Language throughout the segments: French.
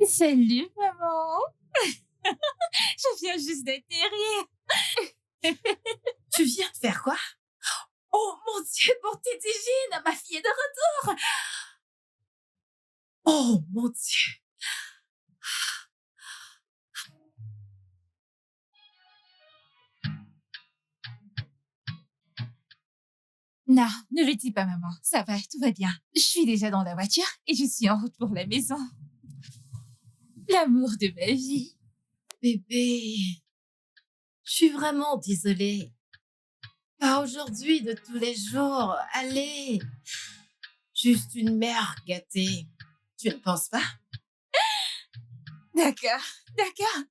Salut, maman. Je viens juste d'atterrir. Tu viens de faire quoi? Oh mon Dieu, mon Tétigine, ma fille est de retour. Oh mon Dieu. Non, ne le dis pas, maman. Ça va, tout va bien. Je suis déjà dans la voiture et je suis en route pour la maison. L'amour de ma vie. Bébé, je suis vraiment désolée. Pas aujourd'hui, de tous les jours. Allez, juste une mère gâtée. Tu ne penses pas? D'accord,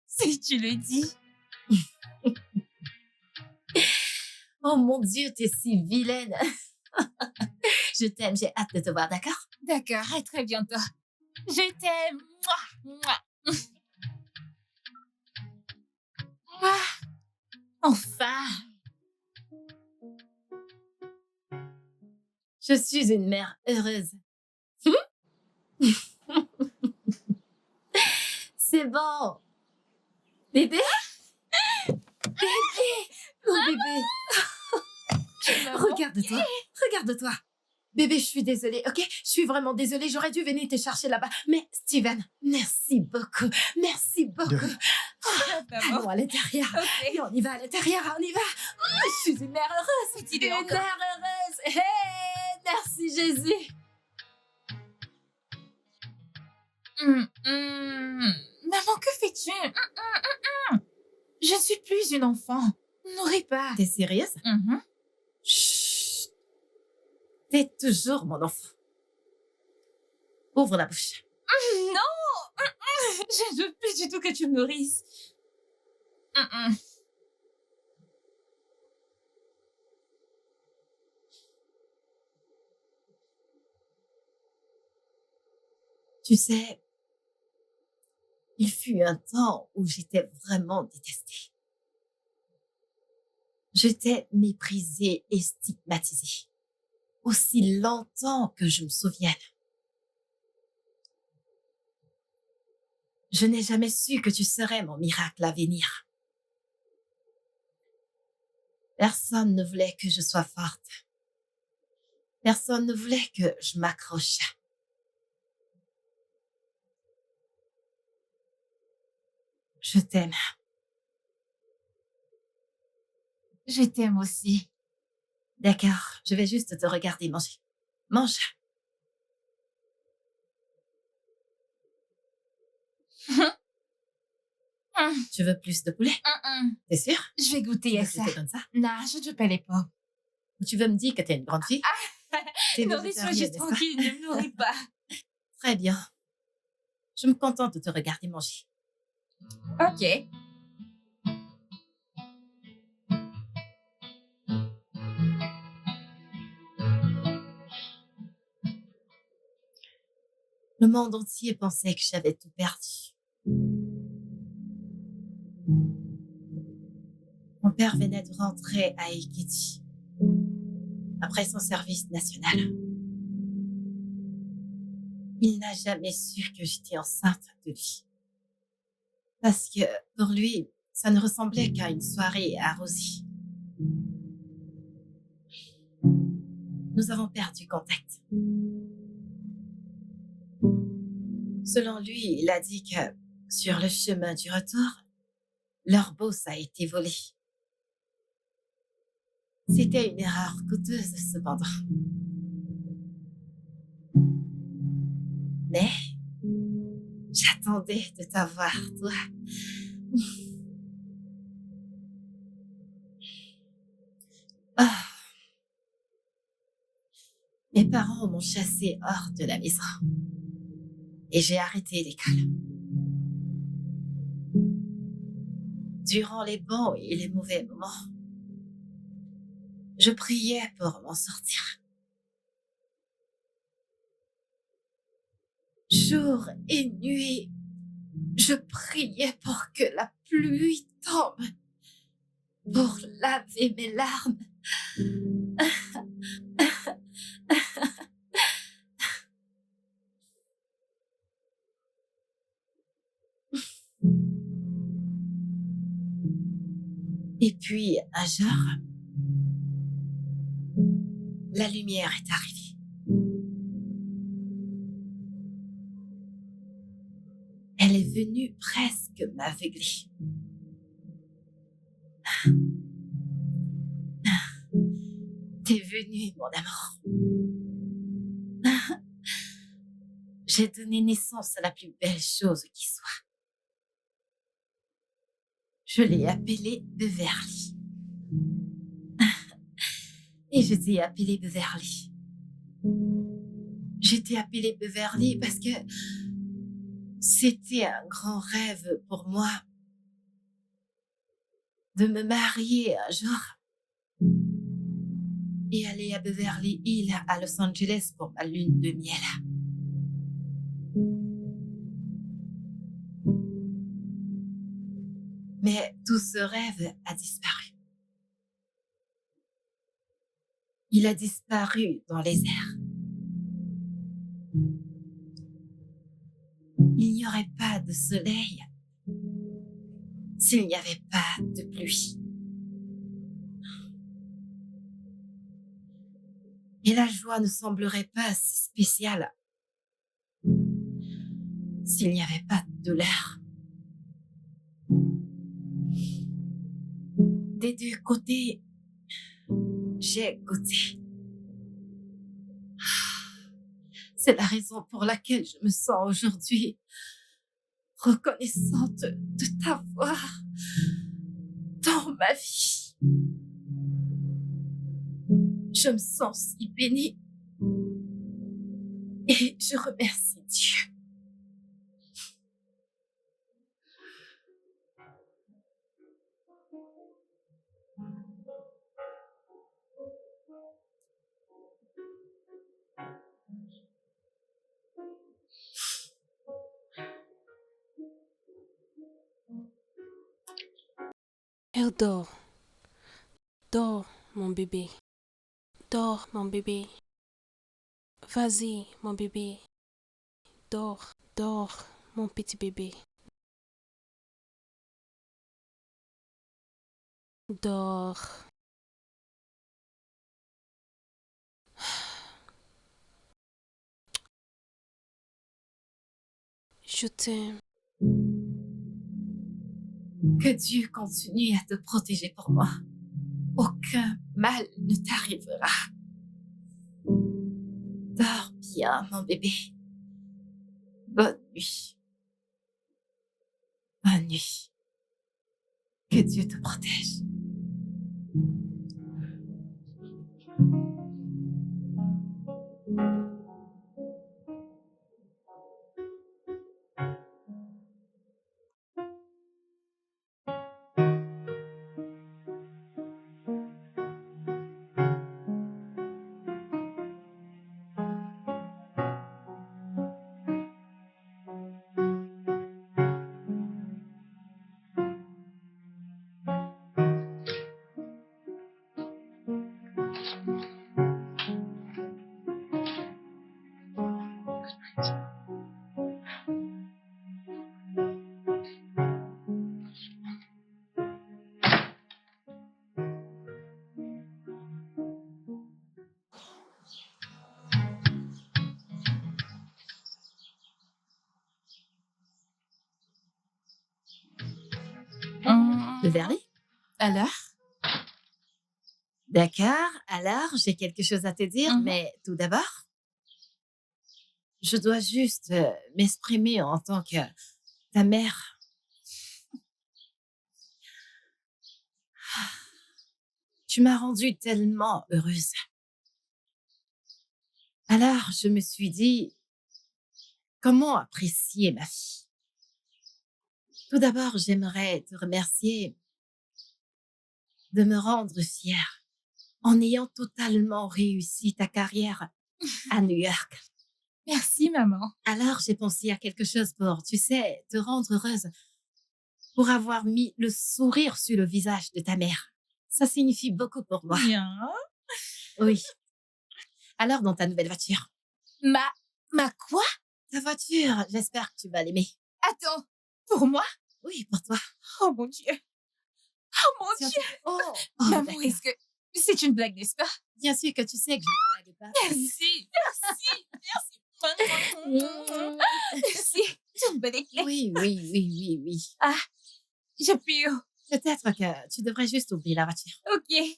si tu le dis. Oh mon Dieu, t'es si vilaine. Je t'aime, j'ai hâte de te voir, d'accord? D'accord, à très bientôt. Je t'aime. Mouah, mouah. Ah, enfin. Je suis une mère heureuse. C'est bon. Bébé? Bébé! Mon bébé! Regarde-toi, regarde-toi. Bébé, je suis désolée, ok? Je suis vraiment désolée, j'aurais dû venir te chercher là-bas. Mais Steven, merci beaucoup, merci beaucoup. Allons à l'intérieur. Ok. Et on y va à l'intérieur, on y va. Je suis une mère heureuse. Cette idée Une encore. mère heureuse. Hey, merci Jésus. Maman, que fais-tu? Je ne suis plus une enfant. Nourris pas. T'es sérieuse? Chut. T'es toujours mon enfant. Ouvre la bouche. Non. Je ne veux plus du tout que tu me nourrisses. Tu sais, il fut un temps où j'étais vraiment détestée. J'étais méprisée et stigmatisée. Aussi longtemps que je me souvienne. Je n'ai jamais su que tu serais mon miracle à venir. Personne ne voulait que je sois forte. Personne ne voulait que je m'accroche. Je t'aime. Je t'aime aussi. D'accord, je vais juste te regarder manger. Mange. Tu veux plus de poulet? T'es sûre? Je vais Tu goûter veux à que ça. je te donne ça? Non, je ne veux pas les pommes. Ou tu veux me dire que t'es une grande fille? T'es Nourris-moi végétarienne, juste n'est-ce pas? tranquille, ne me nourris pas. Très bien. Je me contente de te regarder manger. Ok. Le monde entier pensait que j'avais tout perdu. Mon père venait de rentrer à Ekiti après son service national. Il n'a jamais su que j'étais enceinte de lui. Parce que pour lui, ça ne ressemblait qu'à une soirée arrosée. Nous avons perdu contact. Selon lui, il a dit que sur le chemin du retour, leur boss a été volé. C'était une erreur coûteuse cependant. Mais j'attendais de t'avoir, toi. Ah. Mes parents m'ont chassée hors de la maison. Et j'ai arrêté l'école. Durant les bons et les mauvais moments, je priais pour m'en sortir. Jour et nuit, je priais pour que la pluie tombe, pour laver mes larmes. Et puis, un jour, la lumière est arrivée. Elle est venue presque m'aveugler. T'es venu, mon amour. J'ai donné naissance à la plus belle chose qui soit. Je l'ai appelé Beverly. Et je t'ai appelé Beverly. Je t'ai appelé Beverly parce que c'était un grand rêve pour moi de me marier un jour et aller à Beverly Hills à Los Angeles pour ma lune de miel. Mais tout ce rêve a disparu. Il a disparu dans les airs. Il n'y aurait pas de soleil s'il n'y avait pas de pluie. Et la joie ne semblerait pas si spéciale s'il n'y avait pas de douleur. Des deux côtés, j'ai goûté. C'est la raison pour laquelle je me sens aujourd'hui reconnaissante de t'avoir dans ma vie. Je me sens si bénie et je remercie Dieu. Elle dort. Dors, mon bébé. Dors, mon bébé. Vas-y, mon bébé. Dors, dors, mon petit bébé. Dors. Je t'aime. Que Dieu continue à te protéger pour moi. Aucun mal ne t'arrivera. Dors bien, mon bébé. Bonne nuit. Bonne nuit. Que Dieu te protège. Beverly? Alors? D'accord, alors j'ai quelque chose à te dire, Mhm. mais tout d'abord, je dois juste m'exprimer en tant que ta mère. Tu m'as rendue tellement heureuse. Alors, je me suis dit, comment apprécier ma fille? Tout d'abord, j'aimerais te remercier de me rendre fière en ayant totalement réussi ta carrière à New York. Merci, maman. Alors, j'ai pensé à quelque chose pour, tu sais, te rendre heureuse, pour avoir mis le sourire sur le visage de ta mère. Ça signifie beaucoup pour moi. Bien. Oui. Alors, dans ta nouvelle voiture. Ma quoi? Ta voiture, j'espère que tu vas l'aimer. Attends, pour moi? Oui, pour toi. Oh mon Dieu. Oh mon Si on Dieu! te fait- Oh, Maman, d'accord. est-ce que c'est une blague, n'est-ce pas? Bien sûr que tu sais que je ne blague pas. Merci, merci, merci. Mm. Merci, c'est une bonne éclair. Oui, oui, oui, oui, oui. J'ai pu. Peut-être que tu devrais juste ouvrir la voiture. Ok. Ouais,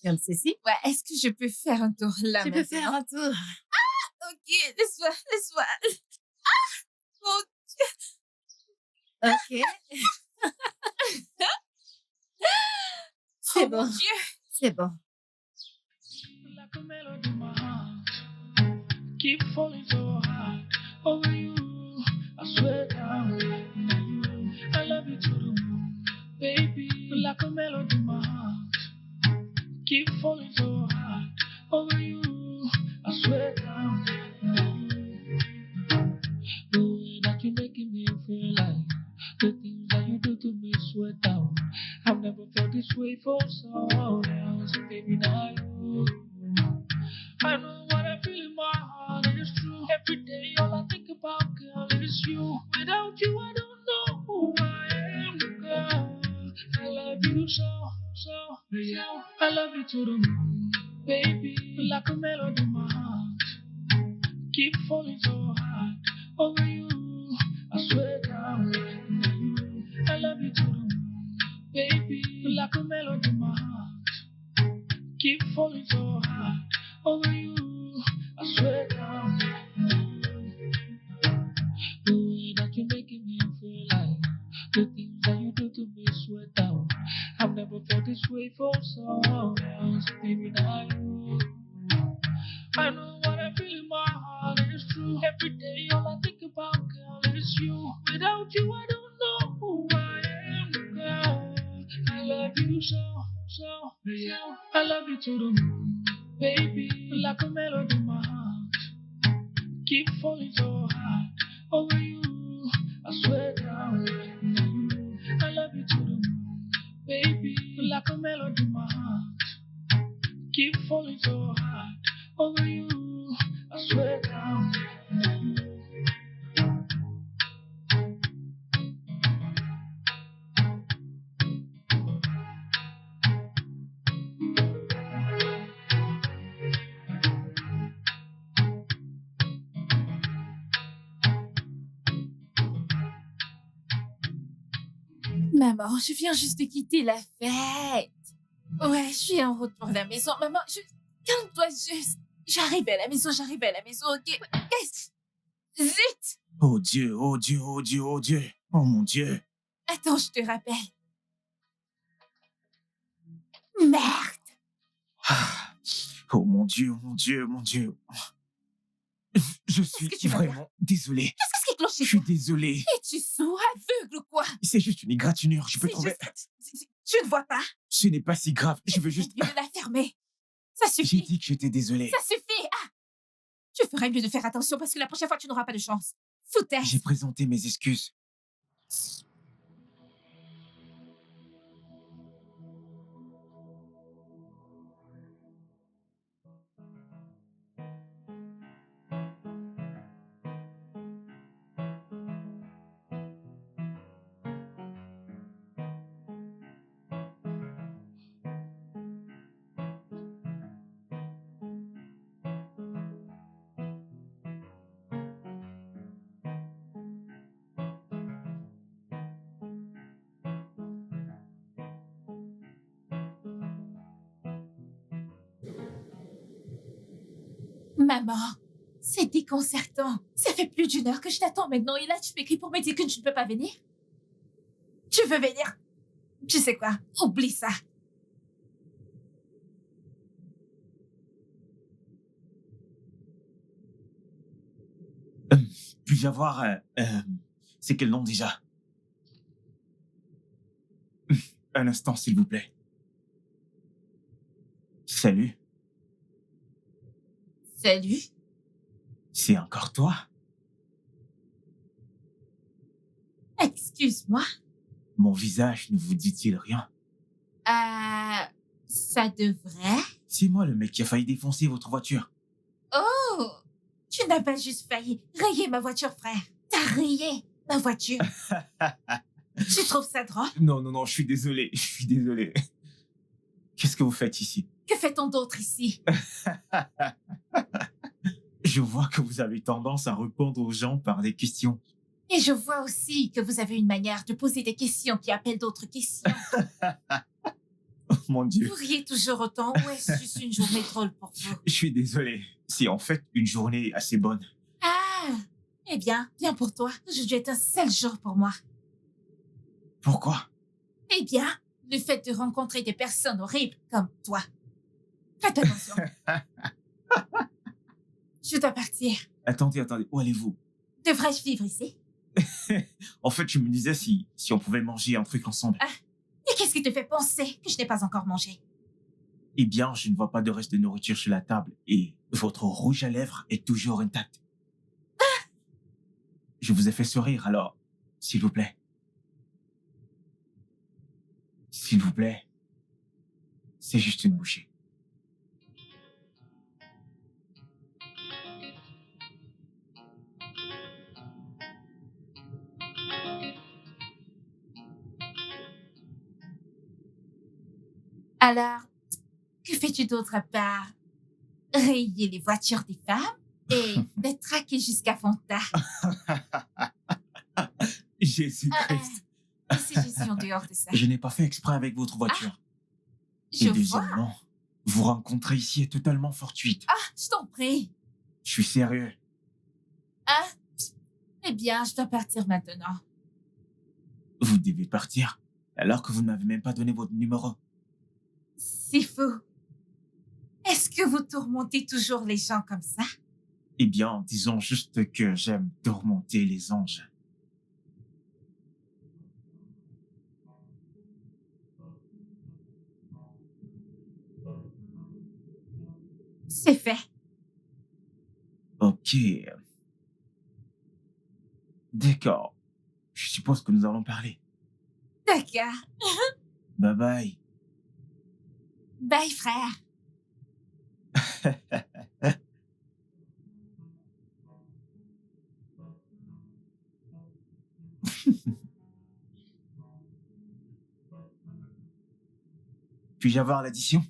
Comme ceci. est-ce que je peux faire un tour là Tu peux faire maintenant? un tour. Ok, laisse-moi. Oh, Ok. C'est oh bon. mon Dieu. C'est bon. Like a melody in my heart. Keep falling so hard over you. I swear down. I love you to the moon, baby. Like a melody in my heart. Keep falling so hard over you. I swear down. The way that you're making me feel like the things that you do to me sweat down. I've never felt this way for someone else, baby. Now you. I know what I feel in my heart, it is true. Every day, all I think about, girl, is you. Without you, I don't know who I am, girl. I love you so, so, so. I love you to the moon, baby. Like a melody in my heart. Keep falling so hard over you. I swear down. I love you to the moon, baby. Like a melody in my heart. Keep falling so hard over you. I swear down. The way that you're making me feel like the things that you do to me sweat down. I've never felt this way for someone else, baby. Now you. I know what I feel in my heart is true. Every day, all I think about, girl, is you. Without you, I don't know who I am, girl. I love you so, so, so. I love you to the moon, baby. Like a melody in my heart. Keep falling so hard over you. I swear down. I love you to the moon, baby. Like a melody in my heart. Keep falling so hard over you. I swear down. Maman, je viens juste de quitter la fête. Ouais, je suis en route pour la maison. Maman, calme-toi juste. J'arrive à la maison, ok? Qu'est-ce? Zut! Oh Dieu, oh Dieu, oh Dieu, oh Dieu. Oh mon Dieu. Attends, je te rappelle. Merde! Ah. Oh mon Dieu, mon Dieu, mon Dieu. Je suis que tu vas vraiment désolé. Qu'est-ce qui cloche Je chez suis toi? désolé. Es-tu sourd, aveugle ou quoi? C'est juste une égratignure. Je peux C'est trouver. Tu ne vois pas? Ce n'est pas si grave. Je veux juste. Mieux de la fermer. Ça J'ai suffit. dit que j'étais désolé. Ça suffit. Ah! Tu ferais mieux de faire attention parce que la prochaine fois, tu n'auras pas de chance. Foutaise. J'ai présenté mes excuses. Maman, c'est déconcertant. Ça fait plus d'1 heure que je t'attends maintenant et là, tu m'écris pour me dire que tu ne peux pas venir? Tu veux venir? Tu sais quoi? Oublie ça. Puis-je avoir. C'est quel nom déjà? Un instant, s'il vous plaît. Salut. Salut. C'est encore toi? Excuse-moi. Mon visage ne vous dit-il rien? Ça devrait. C'est moi le mec qui a failli défoncer votre voiture. Oh, tu n'as pas juste failli rayer ma voiture, frère. T'as rayé ma voiture. Tu trouves ça drôle? Non, non, non, je suis désolé. Je suis désolé. Qu'est-ce que vous faites ici? Que fait-on d'autre ici? Je vois que vous avez tendance à répondre aux gens par des questions. Et je vois aussi que vous avez une manière de poser des questions qui appellent d'autres questions. Oh mon Dieu. Vous riez toujours autant ou est-ce juste une journée drôle pour vous? Je suis désolé. C'est en fait une journée assez bonne. Ah! Eh bien pour toi. Aujourd'hui est un seul jour pour moi. Pourquoi? Eh bien, le fait de rencontrer des personnes horribles comme toi. Faites attention. Je dois partir. Attendez, où allez-vous? Devrais-je vivre ici? En fait, je me disais si on pouvait manger un truc ensemble. Et qu'est-ce qui te fait penser que je n'ai pas encore mangé? Eh bien, je ne vois pas de reste de nourriture sur la table et votre rouge à lèvres est toujours intact. Je vous ai fait sourire, alors, s'il vous plaît. S'il vous plaît. C'est juste une bouchée. Alors, que fais-tu d'autre à part rayer les voitures des femmes et les traquer jusqu'à Fonta? Jésus-Christ. C'est Jésus en dehors de ça. Je n'ai pas fait exprès avec votre voiture. Je Et vois. deuxièmement, vous rencontrer ici est totalement fortuite. Je t'en prie. Je suis sérieux. Eh bien, je dois partir maintenant. Vous devez partir, alors que vous ne m'avez même pas donné votre numéro. C'est fou. Est-ce que vous tourmentez toujours les gens comme ça? Eh bien, disons juste que j'aime tourmenter les anges. C'est fait. Ok. D'accord. Je suppose que nous allons parler. D'accord. Bye bye. Bye, frère. Puis-je avoir l'addition?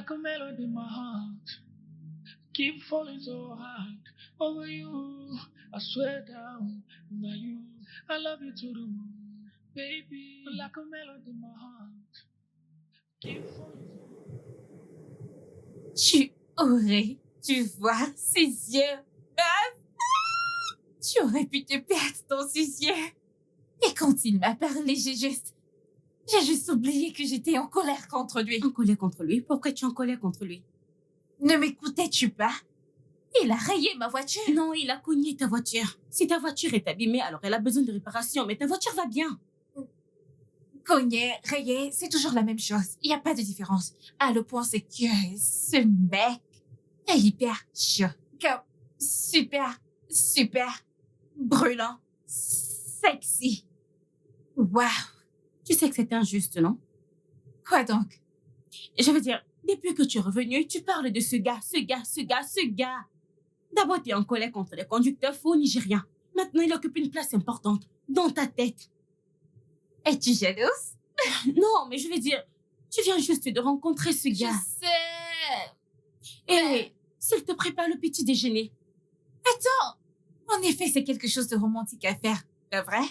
like a melody in my heart. Keep falling so hard over you. I swear down, now you. I love you to the moon, baby. Like a melody in my heart. Keep falling. Tu aurais dû voir ses yeux. Ah! Tu aurais pu te perdre dans ses yeux. Et quand il m'a parlé, j'ai juste oublié que j'étais en colère contre lui. En colère contre lui? Pourquoi tu es en colère contre lui? Ne m'écoutais-tu pas? Il a rayé ma voiture. Non, il a cogné ta voiture. Si ta voiture est abîmée, alors elle a besoin de réparation, mais ta voiture va bien. Cogné, rayé, c'est toujours la même chose. Il n'y a pas de différence. Ah, le point, c'est que ce mec est hyper chaud. Comme super brûlant, sexy. Waouh. Tu sais que c'est injuste, non? Quoi donc? Je veux dire, depuis que tu es revenu, tu parles de ce gars. D'abord, tu es en colère contre les conducteurs faux nigériens. Maintenant, il occupe une place importante dans ta tête. Es-tu jalouse? Non, mais je veux dire, tu viens juste de rencontrer ce Je gars. sais. Et s'il te prépare le petit déjeuner. Attends. En effet, c'est quelque chose de romantique à faire. Pas vrai?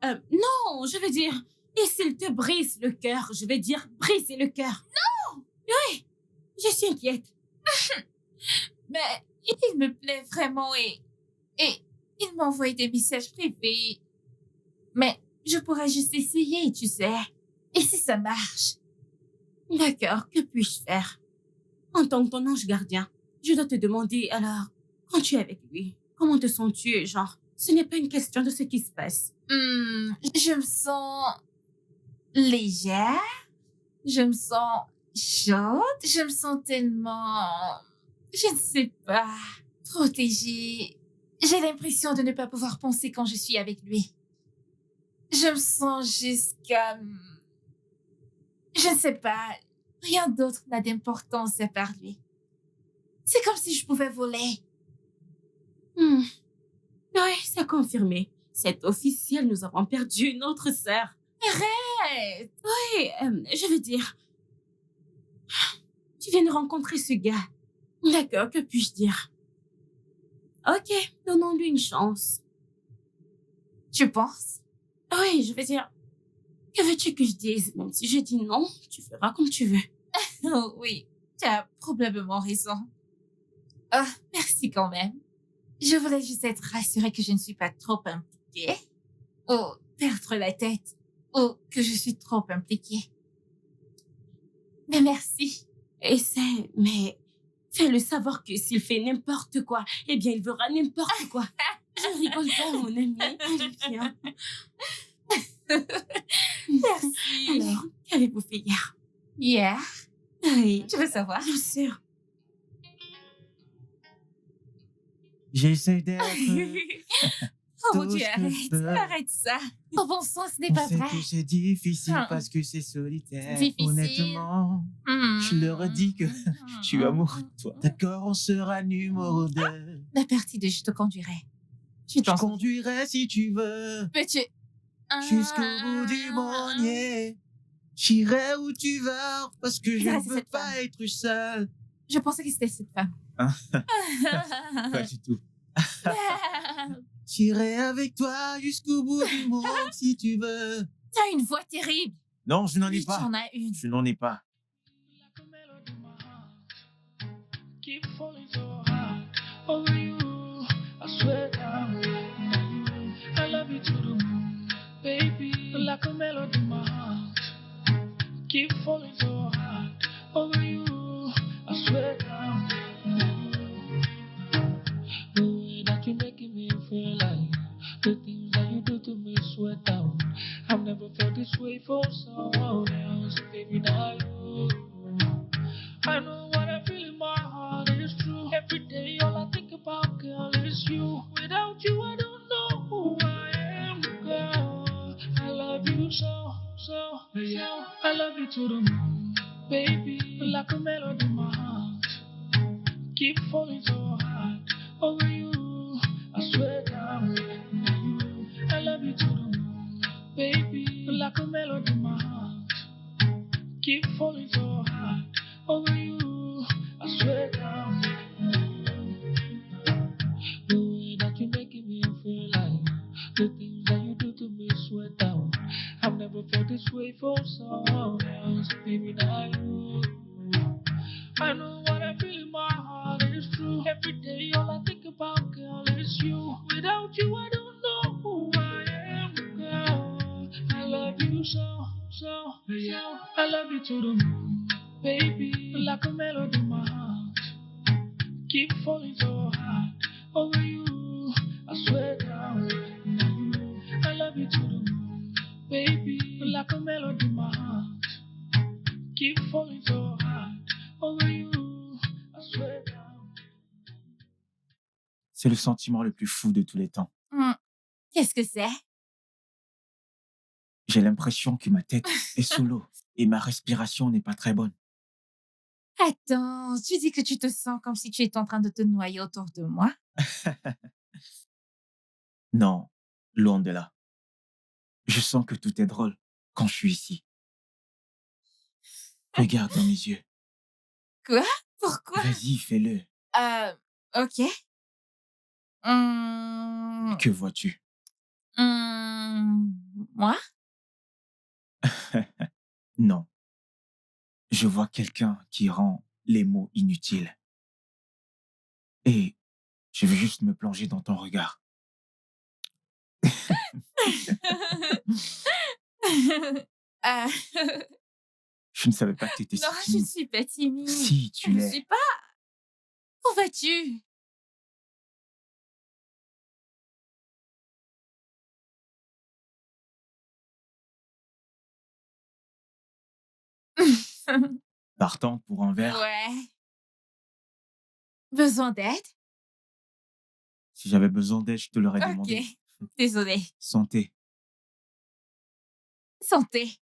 Non, je veux dire, et s'il te brise le cœur, je veux dire, briser le cœur. Non! Oui, je suis inquiète. Mais il me plaît vraiment et il m'envoie des messages privés. Mais je pourrais juste essayer, tu sais. Et si ça marche? D'accord, que puis-je faire? En tant que ton ange gardien, je dois te demander, alors, quand tu es avec lui, comment te sens-tu? Genre, ce n'est pas une question de ce qui se passe. Je me sens légère. Je me sens chaude. Je me sens tellement... Je ne sais pas. Protégée. J'ai l'impression de ne pas pouvoir penser quand je suis avec lui. Je me sens juste comme... Je ne sais pas. Rien d'autre n'a d'importance à part lui. C'est comme si je pouvais voler. Oui, c'est confirmé. C'est officiel, nous avons perdu notre sœur. Arrête! Oui, je veux dire... Tu viens de rencontrer ce gars. D'accord, que puis-je dire? Ok, donnons-lui une chance. Tu penses? Oui, je veux dire... Que veux-tu que je dise? Même si je dis non, tu feras comme tu veux. Oh oui, tu as probablement raison. Oh, merci quand même. Je voulais juste être rassurée que je ne suis pas trop impliquée. Ou perdre la tête. Ou que je suis trop impliquée. Mais merci. Essaie, mais fais-le savoir que s'il fait n'importe quoi, eh bien, il verra n'importe quoi. Je rigole pas, mon ami. Allez, viens. Merci. Alors, qu'avez-vous fait hier? Hier? Oui, Tu veux savoir? bien sûr. J'essaie d'être... Oh mon tout Dieu, ce que je peux. arrête ça. Oh bon sang, ce n'est On pas sait vrai. que c'est difficile Ah. parce que c'est solitaire. Difficile. Honnêtement, je leur ai dit que je suis amoureux de toi. D'accord, on sera numéro 2. La partie de je te conduirai. Tu Je t'en conduirai si tu veux, peux-tu... jusqu'au bout du monde. J'irai où tu vas parce que je Ça, ne c'est veux cette pas être seul. Je pensais que c'était cette femme. Hein? Pas du tout. J'irai avec toi jusqu'au bout du monde si tu veux. T'as une voix terrible. Non, je n'en ai Oui, tu pas. en as une. Je n'en ai pas. Like a melody in my heart. Keep falling so hard over you. I swear down. I love you to the moon, baby. Like a melody in my heart. Keep falling so hard over you. I swear down. The way that you're making me feel like the things that you do to me sweat down. I've never felt this way for someone else, baby. Now you. I know what I feel in my heart is true. Every day, all I think about, girl, is you. Without you, I don't know who I am, girl. I love you so. I love you to the moon, baby. Like a melody in my heart. Keep falling so hard over you. I swear down. I love you to the moon, baby. Like a melody in my heart. Keep keep falling so hard over you. I swear down. The way that you're making me feel like the things that you do to me sweat down. I've never felt this way for someone else, baby, not you. I know what I feel in my heart is true. Every day all I think about, girl, is you. Without you, I don't know who I am, girl. I love you so, so, so. I love you to the moon, baby. Like a melody in my heart. Keep falling so hard over you. I swear down. I love you to the moon, baby. Like a melody in my heart. Keep falling so hard over you. I swear down. C'est le sentiment le plus fou de tous les temps. Qu'est-ce que c'est? J'ai l'impression que ma tête est sous l'eau et ma respiration n'est pas très bonne. Attends, tu dis que tu te sens comme si tu étais en train de te noyer autour de moi? Non, loin de là. Je sens que tout est drôle quand je suis ici. Regarde dans mes yeux. Quoi? Pourquoi? Vas-y, fais-le. Ok. Que vois-tu? Moi? Non. Je vois quelqu'un qui rend les mots inutiles. Et je veux juste me plonger dans ton regard. Euh, Je ne savais pas que tu étais si non, je ne timide. suis pas timide. Si, tu Je ne l'es. suis pas. Où vas-tu? Partante pour un verre. Ouais. Besoin d'aide? Si j'avais besoin d'aide, je te l'aurais demandé. Ok. Désolée. Santé. Santé.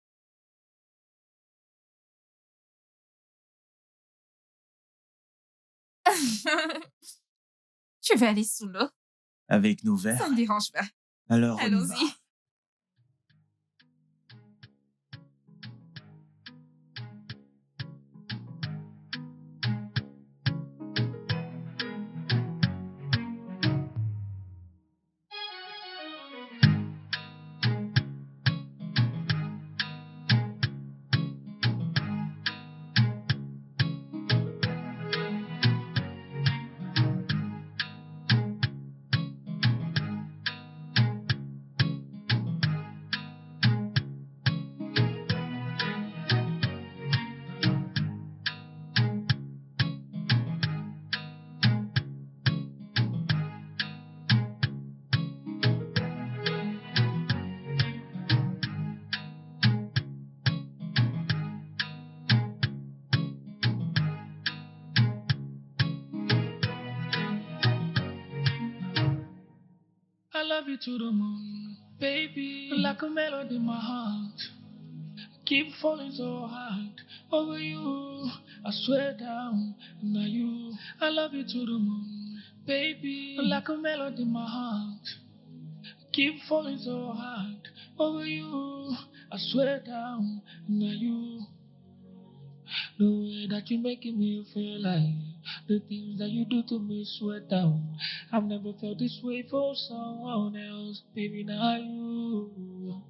Tu veux aller sous l'eau? Avec nos verres. Ça ne me dérange pas. Alors, on y va. Allons-y. I love you to the moon, baby. Like a melody in my heart. Keep falling so hard over you. I swear down, now you. I love you to the moon, baby. Like a melody in my heart. Keep falling so hard over you. I swear down, now you. The way that you're making me feel like the things that you do to me sweat down. I've never felt this way for someone else, baby, not you.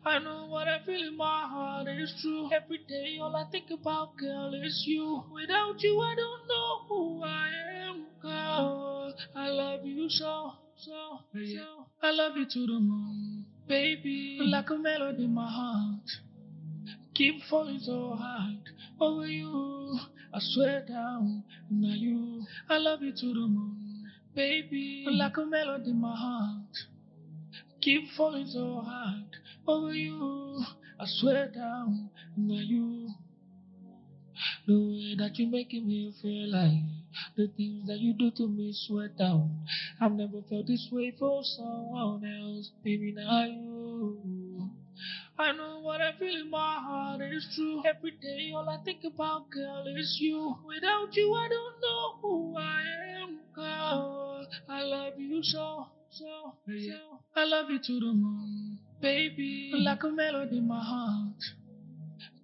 I know what I feel in my heart is true. Every day all I think about, girl, is you. Without you, I don't know who I am, girl. I love you so, so, so. I love you to the moon, baby. Like a melody in my heart. Keep falling so hard over you. I swear down, now you. I love you to the moon, baby. Like a melody in my heart. Keep falling so hard over you. I swear down, now you. The way that you're making me feel like the things that you do to me sweat down. I've never felt this way for someone else, baby, not you. I know what I feel in my heart is true. Every day all I think about, girl, is you. Without you, I don't know who I am, girl. I love you so, so, so. I love you to the moon, baby. Like a melody in my heart.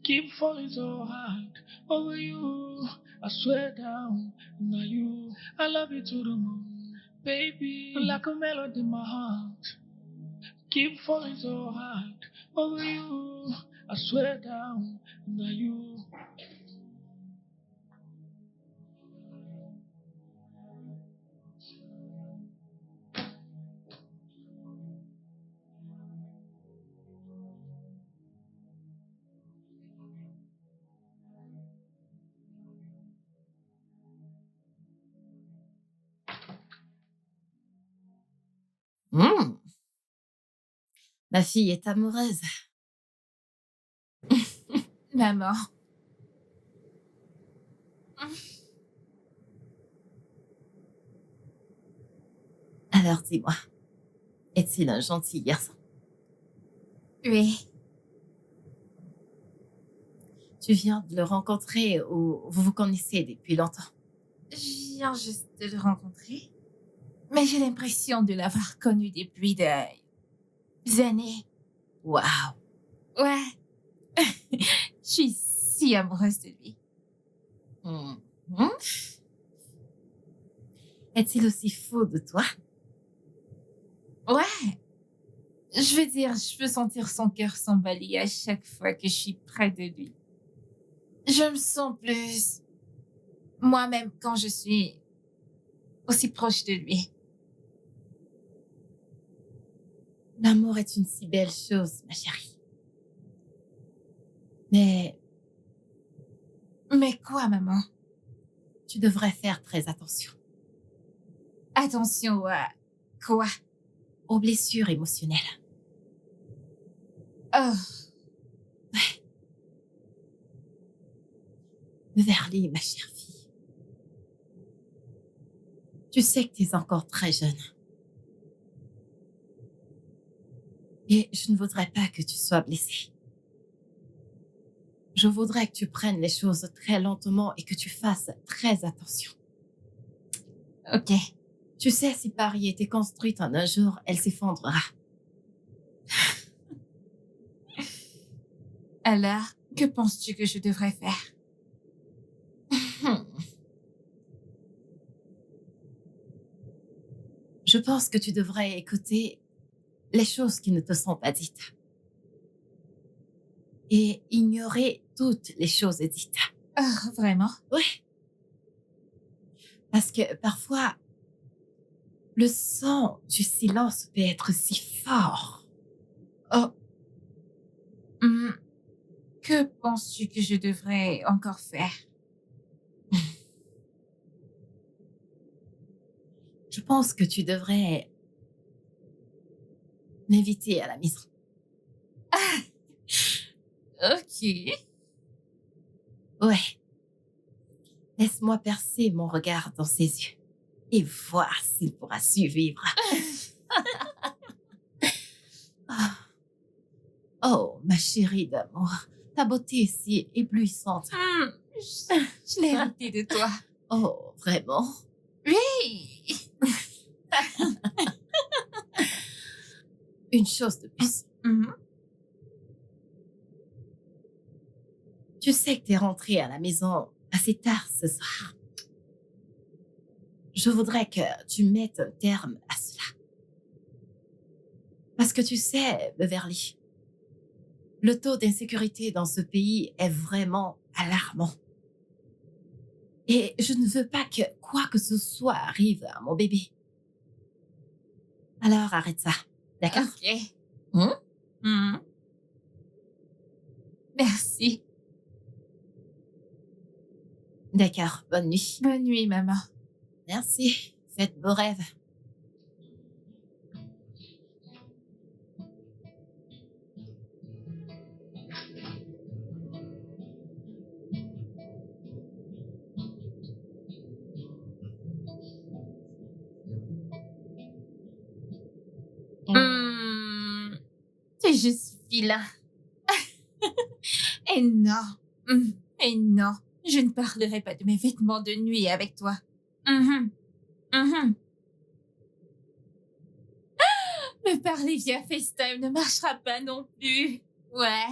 Keep falling so hard over you. I swear down, now you. I love you to the moon, baby, like a melody in my heart. Keep falling so hard over you. I swear down, now you. Hmm, ma fille est amoureuse. Maman. Alors dis-moi, est-il un gentil garçon? Oui. Tu viens de le rencontrer ou vous vous connaissez depuis longtemps? Je viens juste de le rencontrer. Mais j'ai l'impression de l'avoir connu depuis des années. Waouh! Ouais. Je suis si amoureuse de lui. Mhm. Est-il aussi fou de toi? Ouais. Je veux dire, je peux sentir son cœur s'emballer à chaque fois que je suis près de lui. Je me sens plus moi-même quand je suis aussi proche de lui. L'amour est une si belle chose, ma chérie. Mais Mais quoi, maman? tu devrais faire très attention Attention à quoi? aux blessures émotionnelles. Oh, Verly, ma chère fille, tu sais que tu es encore très jeune. Et je ne voudrais pas que tu sois blessée. Je voudrais que tu prennes les choses très lentement et que tu fasses très attention. ok. Tu sais, si Paris était construite en un jour, elle s'effondrera. Alors, que penses-tu que je devrais faire? Je pense que tu devrais écouter les choses qui ne te sont pas dites et ignorer toutes les choses dites. Oh, vraiment? Oui. Parce que parfois, le son du silence peut être si fort. Oh. Hmm. Que penses-tu que je devrais encore faire? Je pense que tu devrais m'inviter à la maison. Ok. Ouais. Laisse-moi percer mon regard dans ses yeux et voir s'il pourra survivre. Ah. Oh, ma chérie d'amour, ta beauté est si éblouissante. Hmm. Je l'ai hérité de toi. Oh, vraiment? Oui. Une chose de plus. Mhm. Tu sais que t'es rentrée à la maison assez tard ce soir. Je voudrais que tu mettes un terme à cela. Parce que tu sais, Beverly, le taux d'insécurité dans ce pays est vraiment alarmant. Et je ne veux pas que quoi que ce soit arrive à mon bébé. Alors arrête ça, d'accord? Ok. Hein? Mhm. Merci. D'accord, bonne nuit. Bonne nuit, maman. Merci, faites beaux rêves. C'est juste vilain. Et non. Et non. Je ne parlerai pas de mes vêtements de nuit avec toi. Mhm. Mhm. Me parler via FaceTime ne marchera pas non plus. Ouais.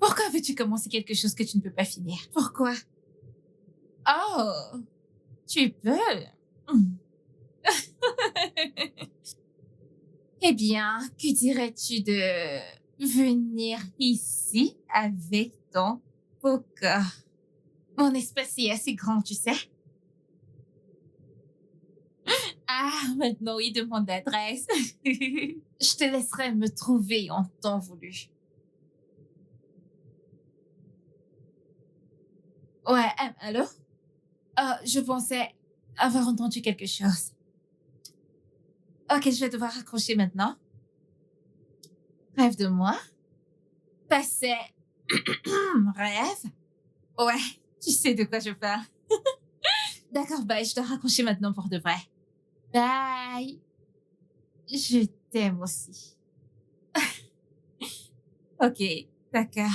Pourquoi veux-tu commencer quelque chose que tu ne peux pas finir? Pourquoi? Oh, tu peux. Hmm. Eh bien, que dirais-tu de venir ici avec ton poker? Mon espace est assez grand, tu sais. Ah, maintenant, oui, demande l'adresse. Je te laisserai me trouver en temps voulu. Ouais, allô? Je pensais avoir entendu quelque chose. Ok, je vais devoir raccrocher maintenant. Rêve de moi. Passé. Rêve. Ouais, tu sais de quoi je parle. D'accord, bye, je dois raccrocher maintenant pour de vrai. Bye. Je t'aime aussi. Ok, d'accord.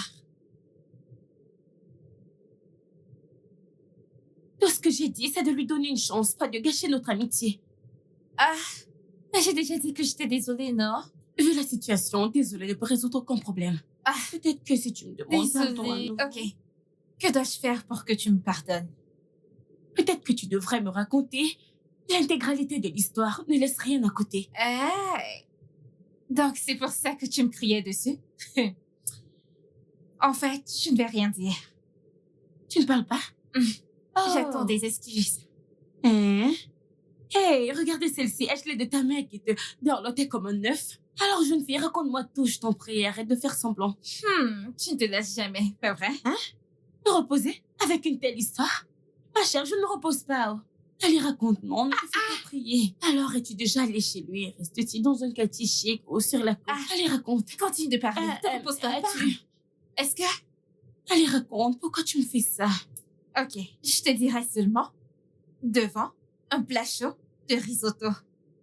Tout ce que j'ai dit, c'est de lui donner une chance, pas de gâcher notre amitié. Ah, mais j'ai déjà dit que j'étais désolée, non? Vu la situation, désolée, ne peux résoudre aucun problème. Ah, Peut-être que si tu me demandes, désolée. Ok. Que dois-je faire pour que tu me pardonnes? Peut-être que tu devrais me raconter l'intégralité de l'histoire. Ne laisse rien à côté. Hey. Donc, c'est pour ça que tu me criais dessus? En fait, je ne vais rien dire. Tu ne parles pas? J'attends des excuses. Hein? Hey, regardez celle-ci. Ashley de ta mère qui te dorlotait comme un œuf. Alors, jeune fille, raconte-moi tout, je t'en prie. Arrête de faire semblant. Tu ne te laisses jamais, pas vrai? Me reposer avec une telle histoire? Ma chère, je ne me repose pas. Oh. Allez, raconte-moi, on ne te fait pas prier. Alors, es-tu déjà allé chez lui? Restes-tu dans un quartier chic ou sur la côte? Allez, raconte. Continue de parler. Ne te repose pas. Est-ce que... Allez, raconte. Pourquoi tu me fais ça? Ok, je te dirai seulement devant un plat chaud de risotto.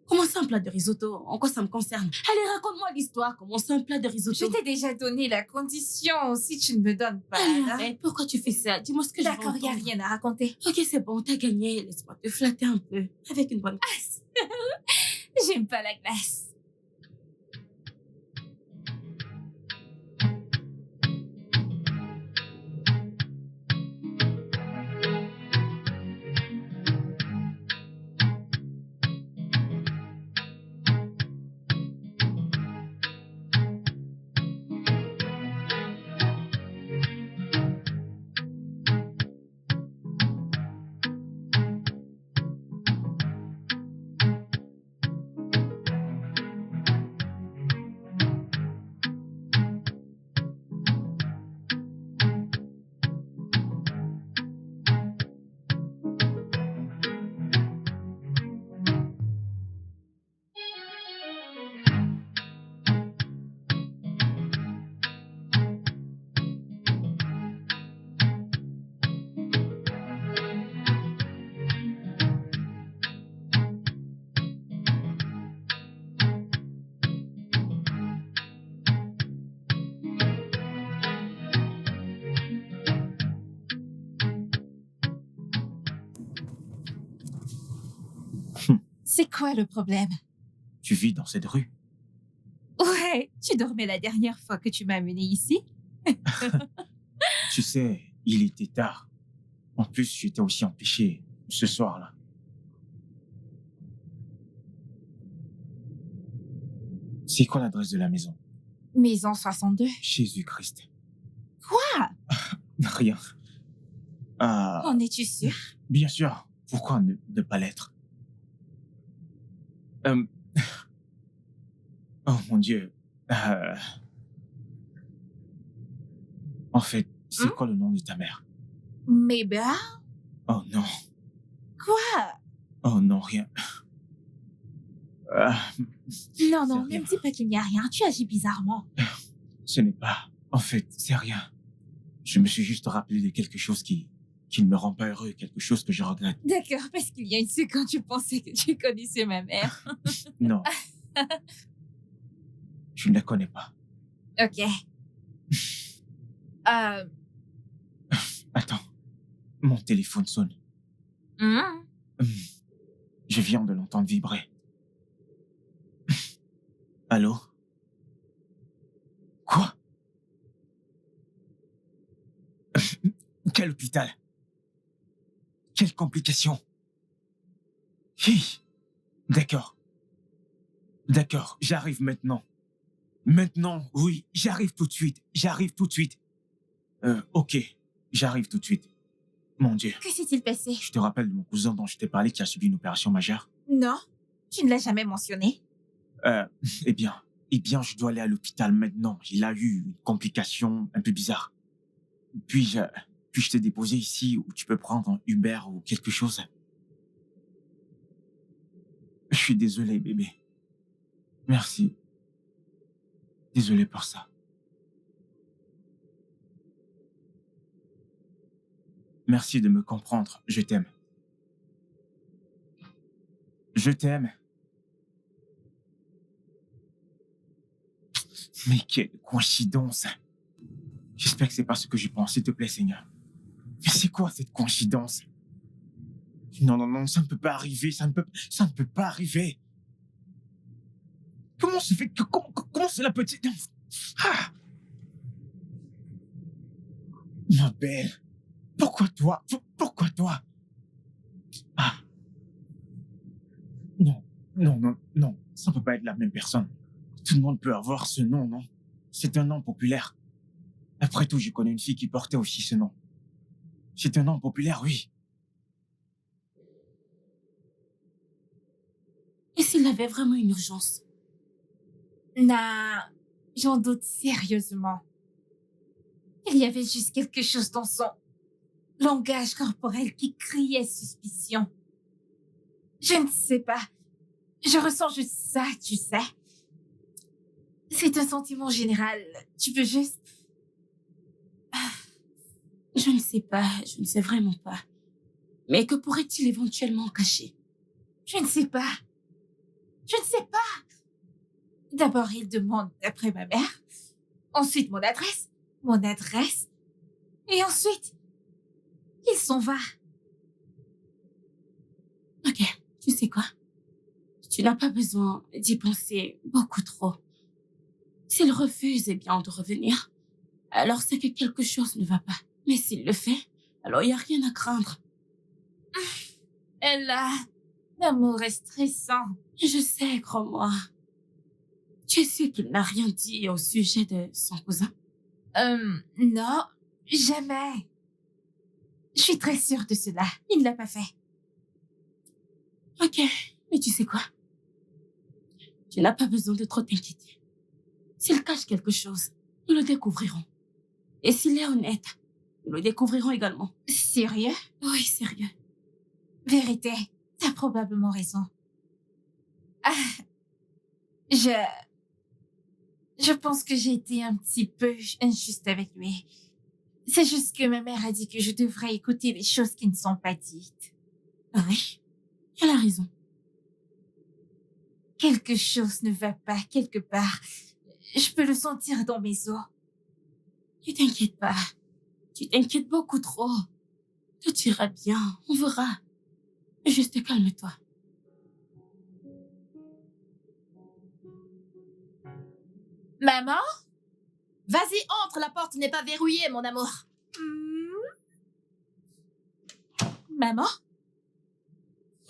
Comment ça, un plat de risotto? En quoi ça me concerne? Allez, raconte-moi l'histoire. Comment ça, un plat de risotto? Je t'ai déjà donné la condition si tu ne me donnes pas. Allez, hein? arrête. Pourquoi tu fais ça? Dis-moi ce que je veux D'accord, il n'y a entendre. rien à raconter. Ok, c'est bon, t'as gagné. Laisse-moi te flatter un peu. Avec une bonne glace. J'aime pas la glace. C'est quoi le problème? Tu vis dans cette rue? Ouais, tu dormais la dernière fois que tu m'as amené ici? Tu sais, il était tard. En plus, j'étais aussi empêché ce soir-là. C'est quoi l'adresse de la maison? Maison 62. Jésus-Christ. Quoi? Rien. Ah, En es-tu sûr? bien sûr. Pourquoi ne pas l'être? Oh mon Dieu. En fait, c'est quoi le nom de ta mère? Mabel? Oh non. Quoi? Oh non, rien. Non, non, C'est ne me dis pas qu'il n'y a rien. Tu agis bizarrement. Ce n'est pas... En fait, c'est rien. Je me suis juste rappelé de quelque chose qui ne me rend pas heureux, quelque chose que je regrette. D'accord, parce qu'il y a une seconde, tu pensais que tu connaissais ma mère. Non. Je ne la connais pas. Ok. Attends. Mon téléphone sonne. Je viens de l'entendre vibrer. Allô? Quoi? Quel hôpital? Quelles complications? Hi. D'accord. D'accord, j'arrive maintenant. Maintenant, oui, j'arrive tout de suite. J'arrive tout de suite. Ok, j'arrive tout de suite. Mon Dieu. Que s'est-il passé? Je te rappelle de mon cousin dont je t'ai parlé qui a subi une opération majeure? Non, tu ne l'as jamais mentionné. Eh bien, je dois aller à l'hôpital maintenant. Il a eu une complication un peu bizarre. Puis-je te déposer ici où tu peux prendre un Uber ou quelque chose? Je suis désolé, bébé. Merci. Désolé pour ça. Merci de me comprendre. Je t'aime. Je t'aime. Mais quelle coïncidence. J'espère que c'est pas ce que je pense, s'il te plaît, Seigneur. Mais c'est quoi cette coïncidence? Non, non, non, ça ne peut pas arriver, ça ne peut pas arriver. Comment se fait que, comment cela peut... Ah! Ma belle, pourquoi toi? Pourquoi toi? Ah. Non, non, non, non, ça ne peut pas être la même personne. Tout le monde peut avoir ce nom, non? C'est un nom populaire. Après tout, je connais une fille qui portait aussi ce nom. C'est un nom populaire, oui. Et s'il avait vraiment une urgence? Non, j'en doute sérieusement. Il y avait juste quelque chose dans son langage corporel qui criait suspicion. Je ne sais pas. Je ressens juste ça, tu sais. C'est un sentiment général. Tu peux juste... Je ne sais pas, je ne sais vraiment pas. Mais que pourrait-il éventuellement cacher? Je ne sais pas. Je ne sais pas. D'abord, il demande après ma mère. Ensuite, mon adresse. Et ensuite, il s'en va. Ok, tu sais quoi? Tu n'as pas besoin d'y penser beaucoup trop. S'il refuse, eh bien, de revenir, alors c'est que quelque chose ne va pas. Mais s'il le fait, alors il n'y a rien à craindre. Elle a... L'amour est stressant. Je sais, crois-moi. Tu es sûr qu'il n'a rien dit au sujet de son cousin? Non, jamais. Je suis très sûre de cela. Il ne l'a pas fait. Ok, mais tu sais quoi? Tu n'as pas besoin de trop t'inquiéter. S'il cache quelque chose, nous le découvrirons. Et s'il est honnête, nous le découvrirons également. Sérieux? Oui, sérieux. Vérité, t'as probablement raison. Ah, je pense que j'ai été un petit peu injuste avec lui. C'est juste que ma mère a dit que je devrais écouter les choses qui ne sont pas dites. Ah oui, elle a raison. Quelque chose ne va pas quelque part. Je peux le sentir dans mes os. Ne t'inquiète pas. Tu t'inquiètes beaucoup trop. Tout ira bien, on verra. Juste calme-toi. Maman? Vas-y, entre, la porte n'est pas verrouillée, mon amour. Maman?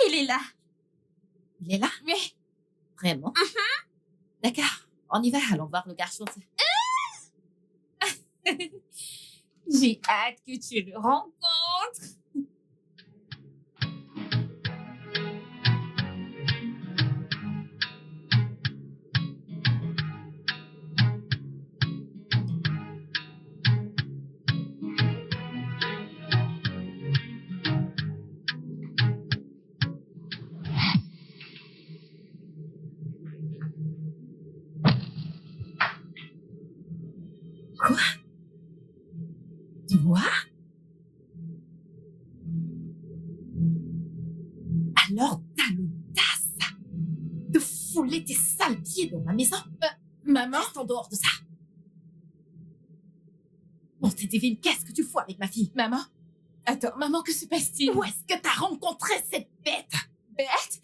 Il est là. Il est là? Oui. Vraiment? D'accord, on y va, allons voir le garçon. J'ai hâte que tu le rencontres. Quoi? Toi? Alors t'as l'audace de fouler tes sales pieds dans ma maison? Maman? Reste en dehors de ça. Bon, t'es divine, qu'est-ce que tu fous avec ma fille? Maman? Attends, maman, que se passe-t-il? Où est-ce que t'as rencontré cette bête? Bête?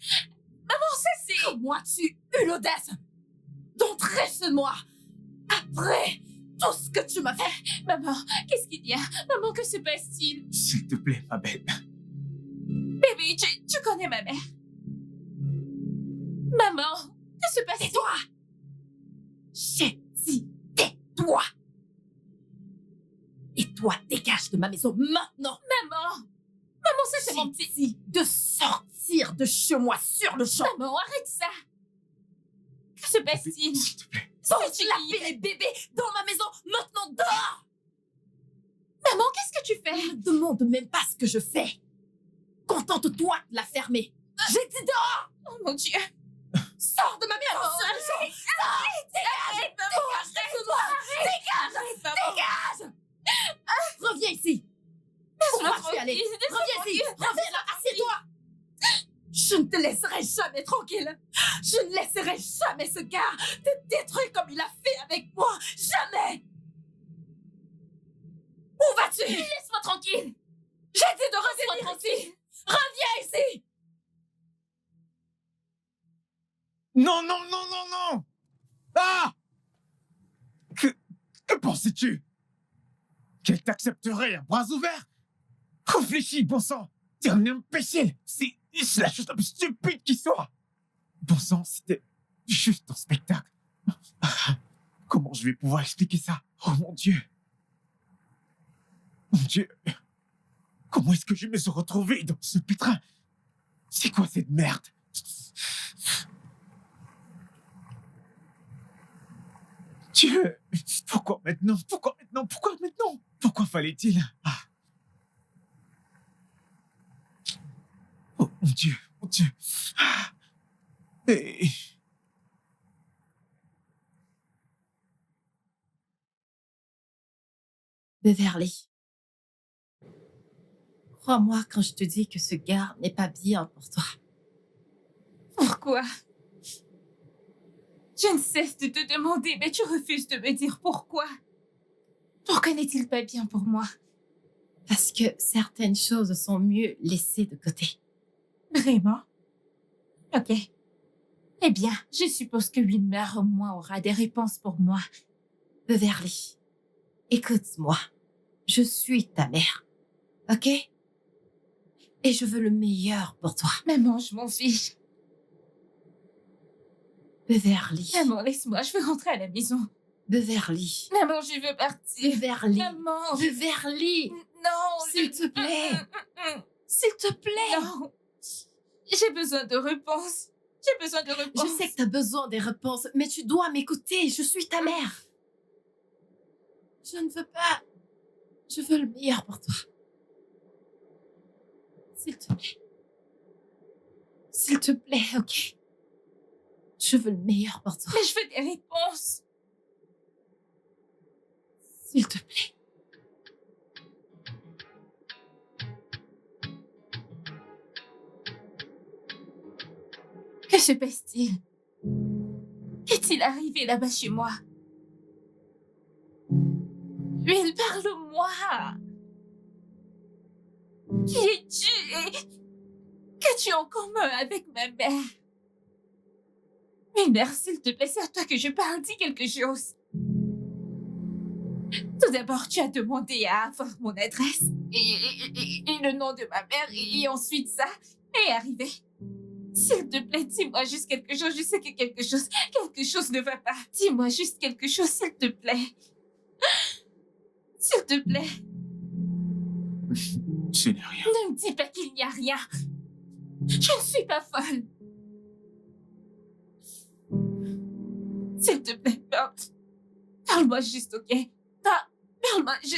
Maman, ça c'est... Comment as-tu eu l'audace d'entrer chez moi après tout ce que tu m'as fait. Maman, qu'est-ce qu'il y a? Maman, que se passe-t-il? S'il te plaît, ma belle. Bébé, tu connais ma mère. Maman, que se passe-t-il? Tais-toi! J'ai dit, tais-toi! Et toi, dégage de ma maison maintenant! Maman! Maman, ça c'est mon J'ai petit... dit de sortir de chez moi sur le champ! Maman, arrête ça! Que se passe-t-il? S'il te plaît. C'est-tu Laver les bébés dans ma maison maintenant dehors! Maman, qu'est-ce que tu fais? Ne me demande même pas ce que je fais! Contente-toi de la fermer! J'ai dit dehors! Oh mon Dieu! Sors de ma maison sur le champ! Sors! Dégage! Dégage de moi! Dégage! Dégage! Reviens ici! Où vas-tu aller? Reviens ici! Reviens là! Assieds-toi! Je ne te laisserai jamais tranquille! Je ne laisserai jamais ce gars te détruire comme il a fait avec moi! Jamais! Où vas-tu? Laisse-moi tranquille! J'ai dit de revenir ici! Reviens ici! Non, non, non, non, non! Ah! Que pensais-tu? Qu'elle t'accepterait à bras ouverts? Réfléchis, bon sang! T'es un imbécile! C'est la chose la plus stupide qui soit! Bon sang, c'était juste un spectacle. Comment je vais pouvoir expliquer ça? Oh mon Dieu! Mon Dieu! Comment est-ce que je me suis retrouvé dans ce pétrin? C'est quoi cette merde? Dieu! Pourquoi maintenant? Pourquoi maintenant? Pourquoi maintenant? Pourquoi fallait-il? Ah. Oh mon Dieu! Mon Dieu! Ah. Et... Beverly. Crois-moi quand je te dis que ce gars n'est pas bien pour toi. Pourquoi? Je ne cesse de te demander, mais tu refuses de me dire pourquoi. Pourquoi n'est-il pas bien pour moi? Parce que certaines choses sont mieux laissées de côté. Vraiment? Ok. Eh bien, je suppose que Wilmer au moins aura des réponses pour moi. Beverly, écoute-moi. Je suis ta mère. Ok? Et je veux le meilleur pour toi. Maman, je m'en fiche. Beverly. Maman, laisse-moi, je veux rentrer à la maison. Beverly. Maman, je veux partir. Beverly. Maman, Beverly. non, S'il te plaît. S'il te plaît. Non. J'ai besoin de réponses. J'ai besoin de réponses. Je sais que tu as besoin des réponses, mais tu dois m'écouter. Je suis ta mère. Je ne veux pas. Je veux le meilleur pour toi. S'il te plaît. S'il te plaît, ok? Je veux le meilleur pour toi. Mais je veux des réponses. S'il te plaît. Que se passe-t-il? Qu'est-il arrivé là-bas chez moi? Will, parle-moi. Qui es-tu et qu'as-tu en commun avec ma mère? Wilmer, s'il te plaît, c'est à toi que je parle. Dis quelque chose. Tout d'abord, tu as demandé à avoir mon adresse et le nom de ma mère et ensuite ça est arrivé. S'il te plaît, dis-moi juste quelque chose. Je sais que quelque chose ne va pas. Dis-moi juste quelque chose, s'il te plaît. S'il te plaît. Ce n'est rien. Ne me dis pas qu'il n'y a rien. Je ne suis pas folle. S'il te plaît, parle-moi juste, ok? Parle-moi, je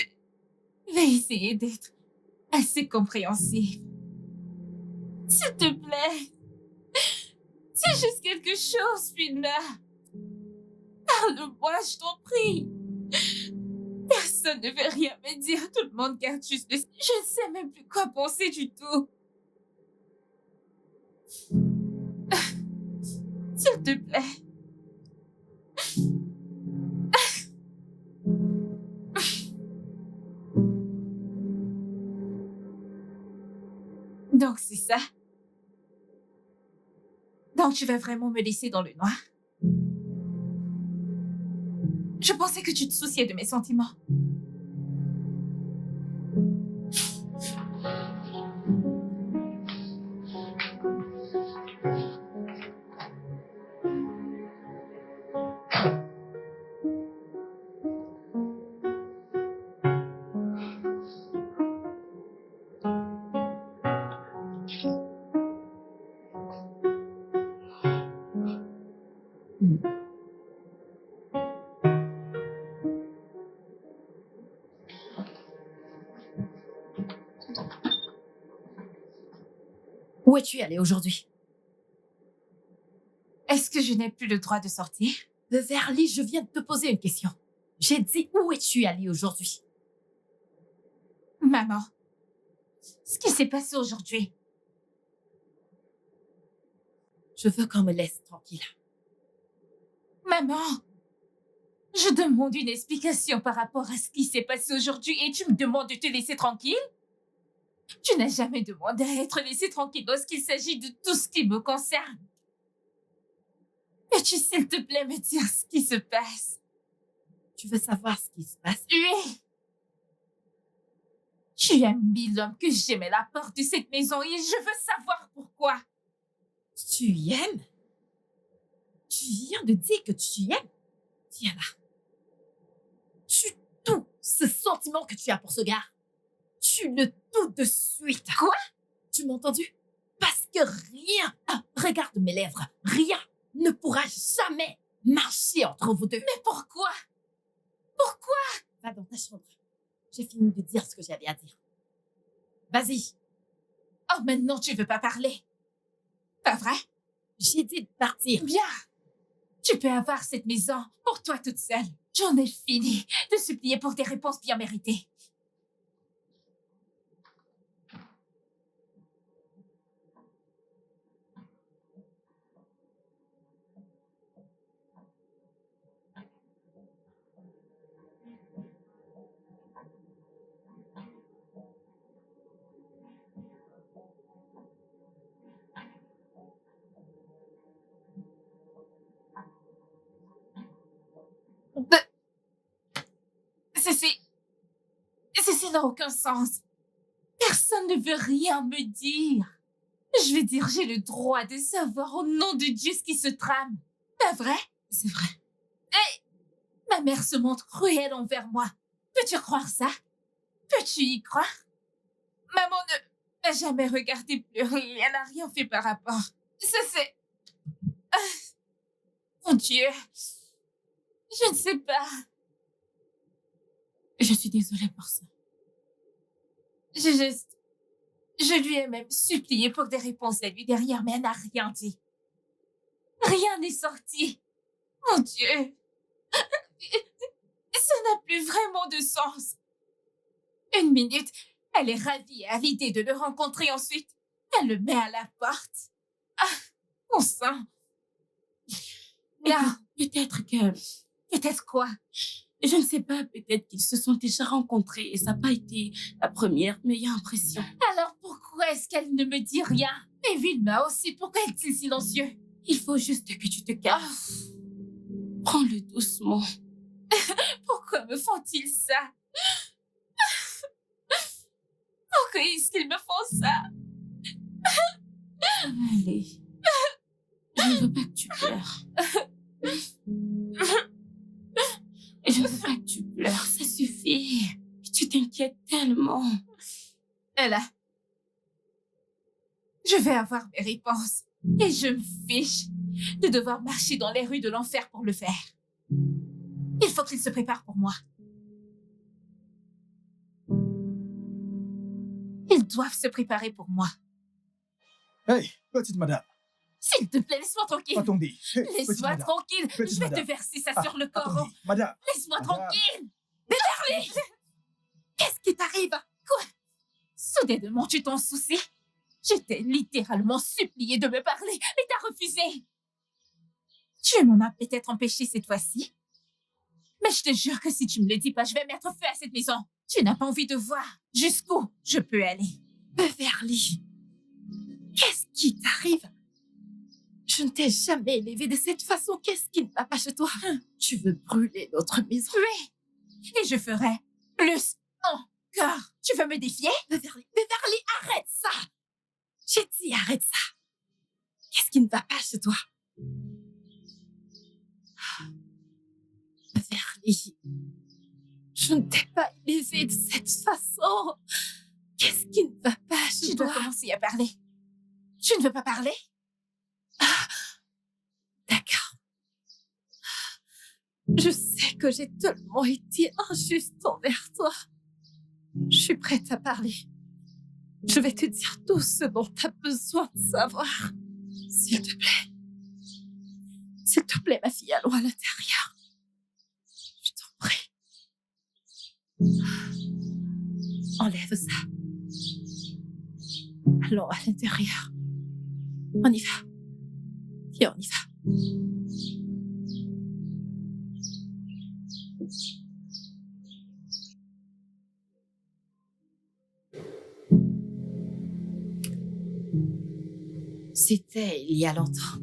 vais essayer d'être assez compréhensive. S'il te plaît. C'est juste quelque chose, Wilmer. Parle-moi, je t'en prie. Personne ne veut rien me dire. Tout le monde garde juste le... Je ne sais même plus quoi penser du tout. S'il te plaît. Donc, c'est ça. Donc, tu vas vraiment me laisser dans le noir? Je pensais que tu te souciais de mes sentiments. Où es-tu allé aujourd'hui? Est-ce que je n'ai plus le droit de sortir? Beverly, je viens de te poser une question. J'ai dit où es-tu allé aujourd'hui? Maman, ce qui s'est passé aujourd'hui. Je veux qu'on me laisse tranquille. Maman, je demande une explication par rapport à ce qui s'est passé aujourd'hui et tu me demandes de te laisser tranquille? Tu n'as jamais demandé à être laissé tranquille lorsqu'il s'agit de tout ce qui me concerne. Peux-tu, s'il te plaît, me dire ce qui se passe? Tu veux savoir ce qui se passe? Oui. Tu as mis l'homme que j'aimais à la porte de cette maison et je veux savoir pourquoi. Tu aimes? Tu viens de dire que tu aimes? Diana, tu tout ce sentiment que tu as pour ce gars. Tu le tout de suite. Quoi? Tu m'as entendu? Parce que rien, regarde mes lèvres, rien ne pourra jamais marcher entre vous deux. Mais pourquoi? Pourquoi? Va dans ta chambre. J'ai fini de dire ce que j'avais à dire. Vas-y. Oh, maintenant tu veux pas parler. Pas vrai? J'ai dit de partir. Bien. Tu peux avoir cette maison pour toi toute seule. J'en ai fini de supplier pour des réponses bien méritées. Ceci n'a aucun sens. Personne ne veut rien me dire. Je veux dire, j'ai le droit de savoir au nom de Dieu ce qui se trame. Pas vrai? C'est vrai. Ma mère se montre cruelle envers moi. Peux-tu croire ça? Peux-tu y croire? Maman n'a jamais regardé pleurer et elle n'a rien fait par rapport. Ça, c'est... Mon Dieu. Je ne sais pas. Je suis désolée pour ça. Je lui ai même supplié pour des réponses à lui derrière, mais elle n'a rien dit. Rien n'est sorti. Mon Dieu. Ça n'a plus vraiment de sens. Une minute, elle est ravie à l'idée de le rencontrer ensuite. Elle le met à la porte. Ah, mon sang. Là, Peut-être que... peut-être quoi? Je ne sais pas, peut-être qu'ils se sont déjà rencontrés et ça n'a pas été la première meilleure impression. Alors pourquoi est-ce qu'elle ne me dit rien? Et Vilma aussi, pourquoi est-il silencieux? Il faut juste que tu te calmes. Prends-le doucement. Pourquoi me font-ils ça? Pourquoi est-ce qu'ils me font ça? Ça va aller. Je ne veux pas que tu pleures. Je ne veux pas que tu pleures, ça suffit. Tu t'inquiètes tellement. Ella, je vais avoir mes réponses. Et je me fiche de devoir marcher dans les rues de l'enfer pour le faire. Il faut qu'il se prépare pour moi. Ils doivent se préparer pour moi. Hey, petite madame. S'il te plaît, laisse-moi tranquille. Attendez. Hey, petite Laisse-moi madame. tranquille. Petite Je vais te madame. verser ça sur le corps. Attendez, madame. Laisse-moi Madame. tranquille. Beverly! Qu'est-ce qui t'arrive? Quoi? Soudainement, tu t'en soucies? Je t'ai littéralement supplié de me parler, mais t'as refusé. Tu m'en as peut-être empêché cette fois-ci. Mais je te jure que si tu me le dis pas, je vais mettre feu à cette maison. Tu n'as pas envie de voir jusqu'où je peux aller. Beverly, qu'est-ce qui t'arrive? Je ne t'ai t'ai jamais élevé de cette façon. Qu'est-ce qui ne va pas chez toi? Tu veux brûler notre maison? Oui. Et je ferai plus encore. Tu veux me défier? Beverly, arrête ça! J'ai dit arrête ça. Qu'est-ce qui ne va pas chez toi? Beverly, je ne t'ai pas élevé de cette façon. Qu'est-ce qui ne va pas chez Tu toi? dois commencer à parler. Tu ne veux pas parler? D'accord. Je sais que j'ai tellement été injuste envers toi. Je suis prête à parler. Je vais te dire tout ce dont tu as besoin de savoir. S'il te plaît. S'il te plaît, ma fille, allons à l'intérieur. Je t'en prie. Enlève ça. Allons à l'intérieur. On y va. Et on y va. C'était il y a longtemps.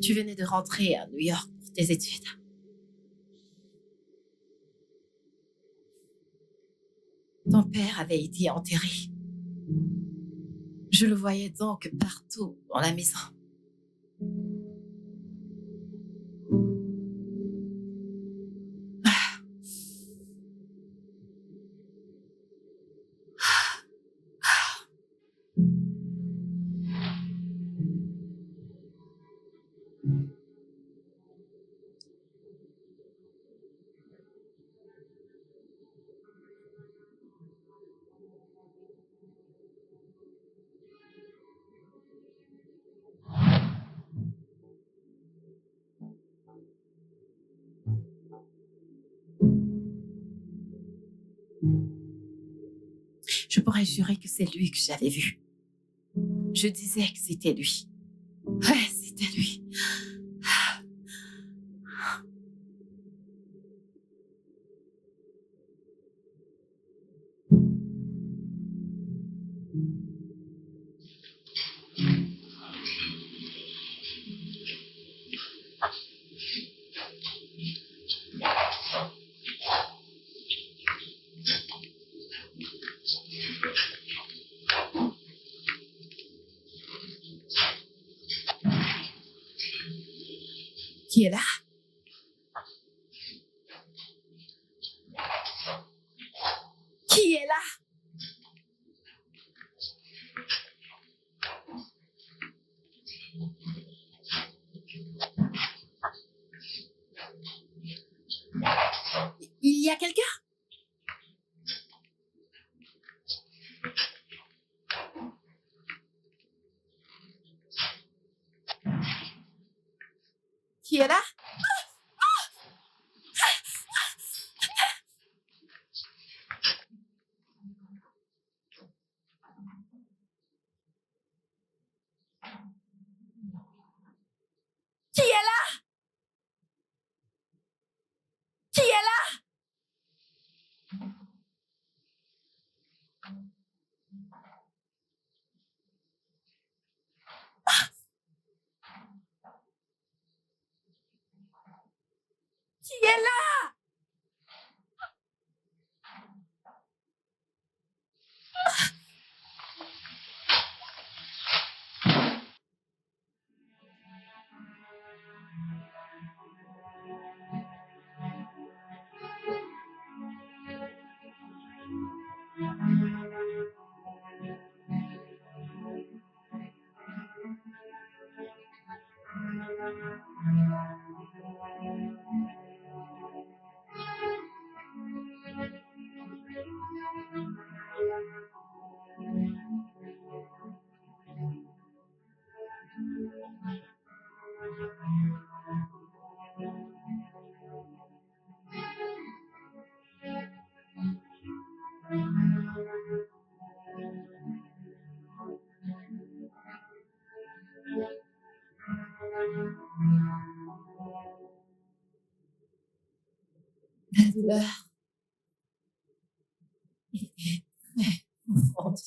Tu venais de rentrer à New York pour tes études. Ton père avait été enterré. Je le voyais donc partout dans la maison. Je pourrais jurer que c'est lui que j'avais vu. Je disais que c'était lui. Ouais, c'était lui. Qui est là? Qui est là? Il y a quelqu'un? Qui est là? Qui est là? Qui est là? Qui est là? La douleur était très profonde.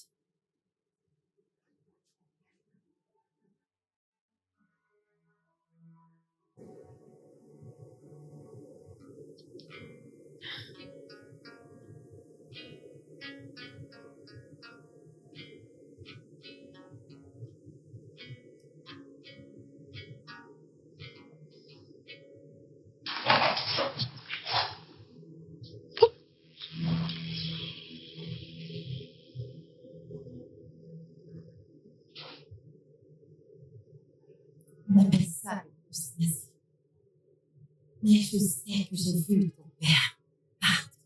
Mais je sais que j'ai vu ton père partout.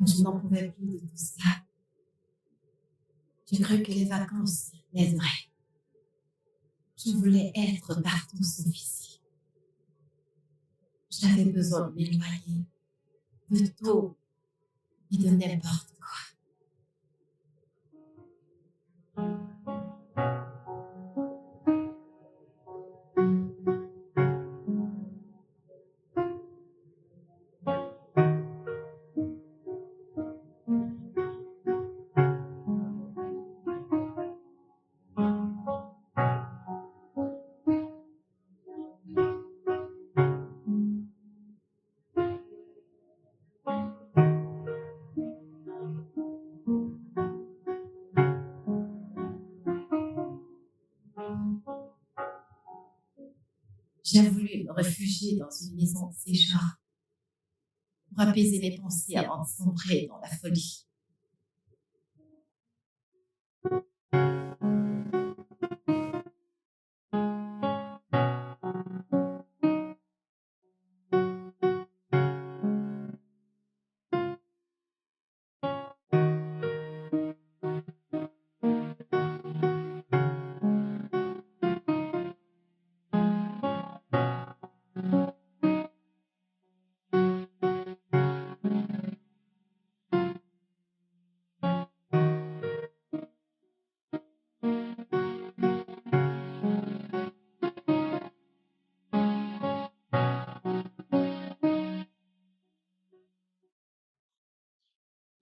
Je n'en pouvais plus de tout ça. J'ai cru que les vacances m'aideraient. Je voulais être partout sauf ici. J'avais besoin de m'éloigner de tout et de n'importe quoi. J'ai voulu me réfugier dans une maison de séjour pour apaiser mes pensées avant de sombrer dans la folie.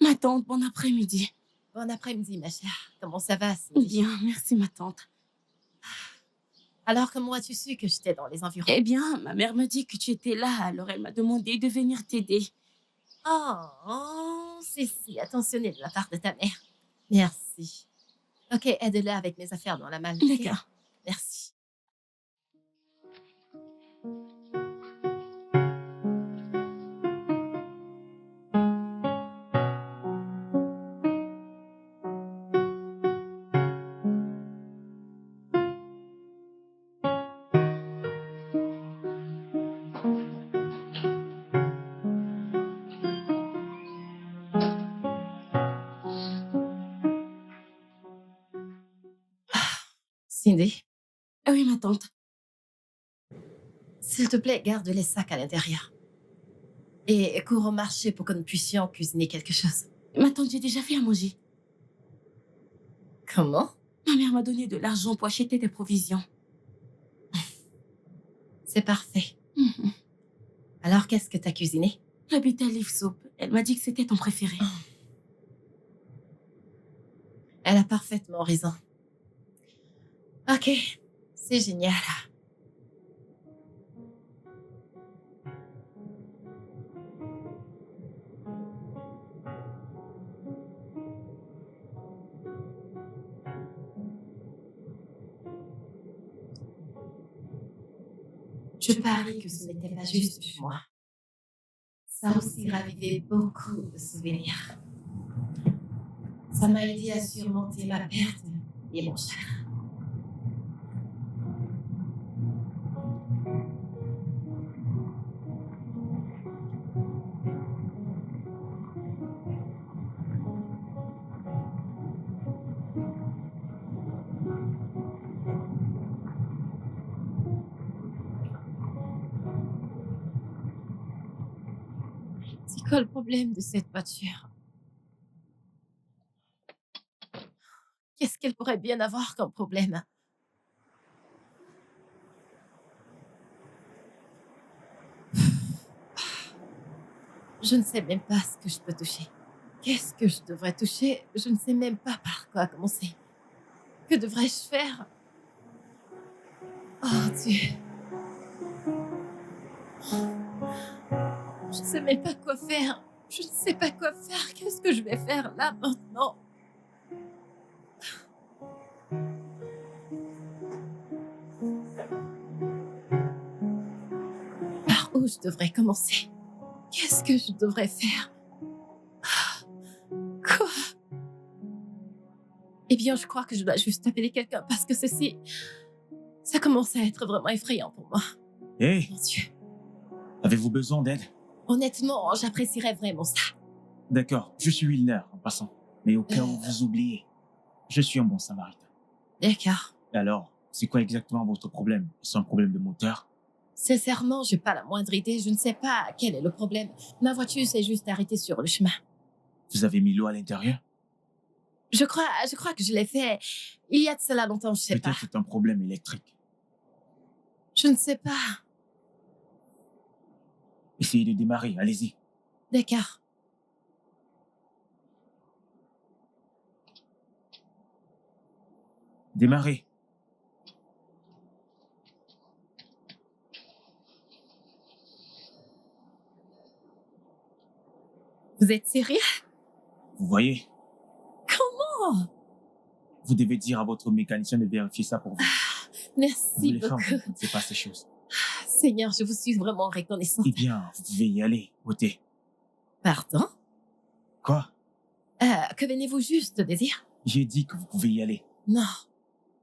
Ma tante, bon après-midi. Bon après-midi, ma chère. Comment ça va, Cindy? Bien, merci ma tante. Alors, comment as-tu su que j'étais dans les environs? Eh bien, ma mère m'a dit que tu étais là, alors elle m'a demandé de venir t'aider. Oh, c'est si attentionné de la part de ta mère. Merci. Ok, aide-la avec mes affaires dans la malle. ok? D'accord. Merci. Cindy, Ah oui, ma tante. s'il te plaît, garde les sacs à l'intérieur. Et cours au marché pour que nous puissions cuisiner quelque chose. Ma tante, j'ai déjà fait à manger. Comment? Ma mère m'a donné de l'argent pour acheter des provisions. C'est parfait. Mhm. Alors, qu'est-ce que t'as cuisiné? La bitter leaf soup. Elle m'a dit que c'était ton préféré. Elle a parfaitement raison. Ok, c'est génial. Je parie que ce n'était pas juste chez moi. Ça a aussi ravivé beaucoup de souvenirs. Ça m'a aidé à surmonter ma perte et mon chagrin. C'est quoi le problème de cette voiture? Qu'est-ce qu'elle pourrait bien avoir comme problème? Je ne sais même pas ce que je peux toucher. Qu'est-ce que je devrais toucher? Je ne sais même pas par quoi commencer. Que devrais-je faire? Oh Dieu. Je ne sais même pas quoi faire. Je ne sais pas quoi faire. Qu'est-ce que je vais faire là maintenant? Par où où je devrais commencer? Qu'est-ce que je devrais faire? Quoi? Eh bien, je crois que je dois juste appeler quelqu'un parce que ceci... Ça commence à être vraiment effrayant pour moi. Hé, Mon Dieu. avez-vous besoin d'aide? Honnêtement, j'apprécierais vraiment ça. D'accord, je suis Wilner en passant. Mais au cas où vous oubliez, je suis un bon samaritain. D'accord. Alors, c'est quoi exactement votre problème? C'est un problème de moteur? Sincèrement, j'ai pas la moindre idée. Je ne sais pas quel est le problème. Ma voiture s'est juste arrêtée sur le chemin. Vous avez mis l'eau à l'intérieur? Je crois que je l'ai fait il y a de cela longtemps, je sais pas. Peut-être c'est un problème électrique. Je ne sais pas. Essayez de démarrer, allez-y. D'accord. Démarrez. Vous êtes sérieux? Vous voyez? Oh, Vous devez dire à votre mécanicien de vérifier ça pour vous. Vous, merci les femmes, beaucoup. vous ne connaissez pas ces choses. Seigneur, je vous suis vraiment reconnaissante. Eh bien, vous pouvez y aller, ôtez. Pardon? Quoi? Que venez-vous juste de dire? J'ai dit que vous pouvez y aller. Non.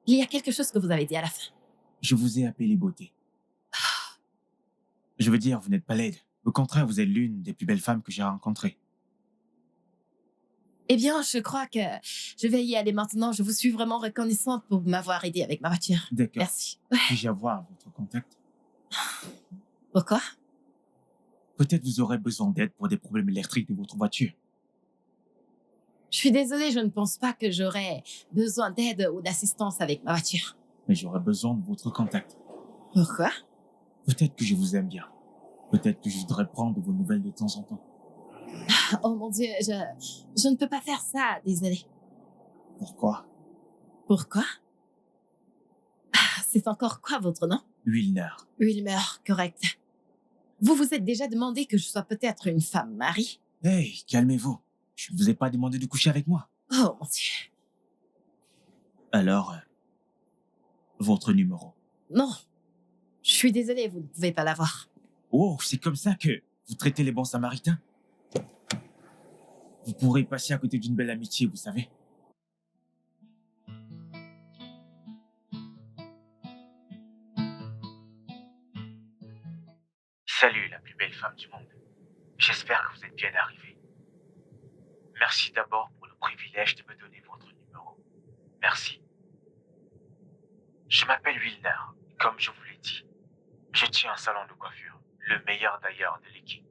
Il y a quelque chose que vous avez dit à la fin. Je vous ai appelé beauté. Je veux dire, vous n'êtes pas laide. Au contraire, vous êtes l'une des plus belles femmes que j'ai rencontrées. Eh bien, je crois que je vais y aller maintenant. Je vous suis vraiment reconnaissante pour m'avoir aidé avec ma voiture. D'accord. Merci. Puis-je avoir votre contact? Pourquoi? Peut-être vous aurez besoin d'aide pour des problèmes électriques de votre voiture. Je suis désolée, je ne pense pas que j'aurais besoin d'aide ou d'assistance avec ma voiture. Mais j'aurais besoin de votre contact. Pourquoi? Peut-être que je vous aime bien. Peut-être que je voudrais prendre vos nouvelles de temps en temps. Oh mon Dieu, je ne peux pas faire ça, désolée. Pourquoi? Pourquoi? C'est encore quoi votre nom? Wilner. Wilmer, correct. Vous vous êtes déjà demandé que je sois peut-être une femme mariée? Hey, calmez-vous. Je ne vous ai pas demandé de coucher avec moi. Oh mon Dieu. Alors, votre numéro. Non. Je suis désolée, vous ne pouvez pas l'avoir. Oh, c'est comme ça que vous traitez les bons samaritains? Vous pourrez passer à côté d'une belle amitié, vous savez. Salut, la plus belle femme du monde. J'espère que vous êtes bien arrivée. Merci d'abord pour le privilège de me donner votre numéro. Merci. Je m'appelle Wilner, comme je vous l'ai dit. Je tiens un salon de coiffure, le meilleur d'ailleurs de l'équipe.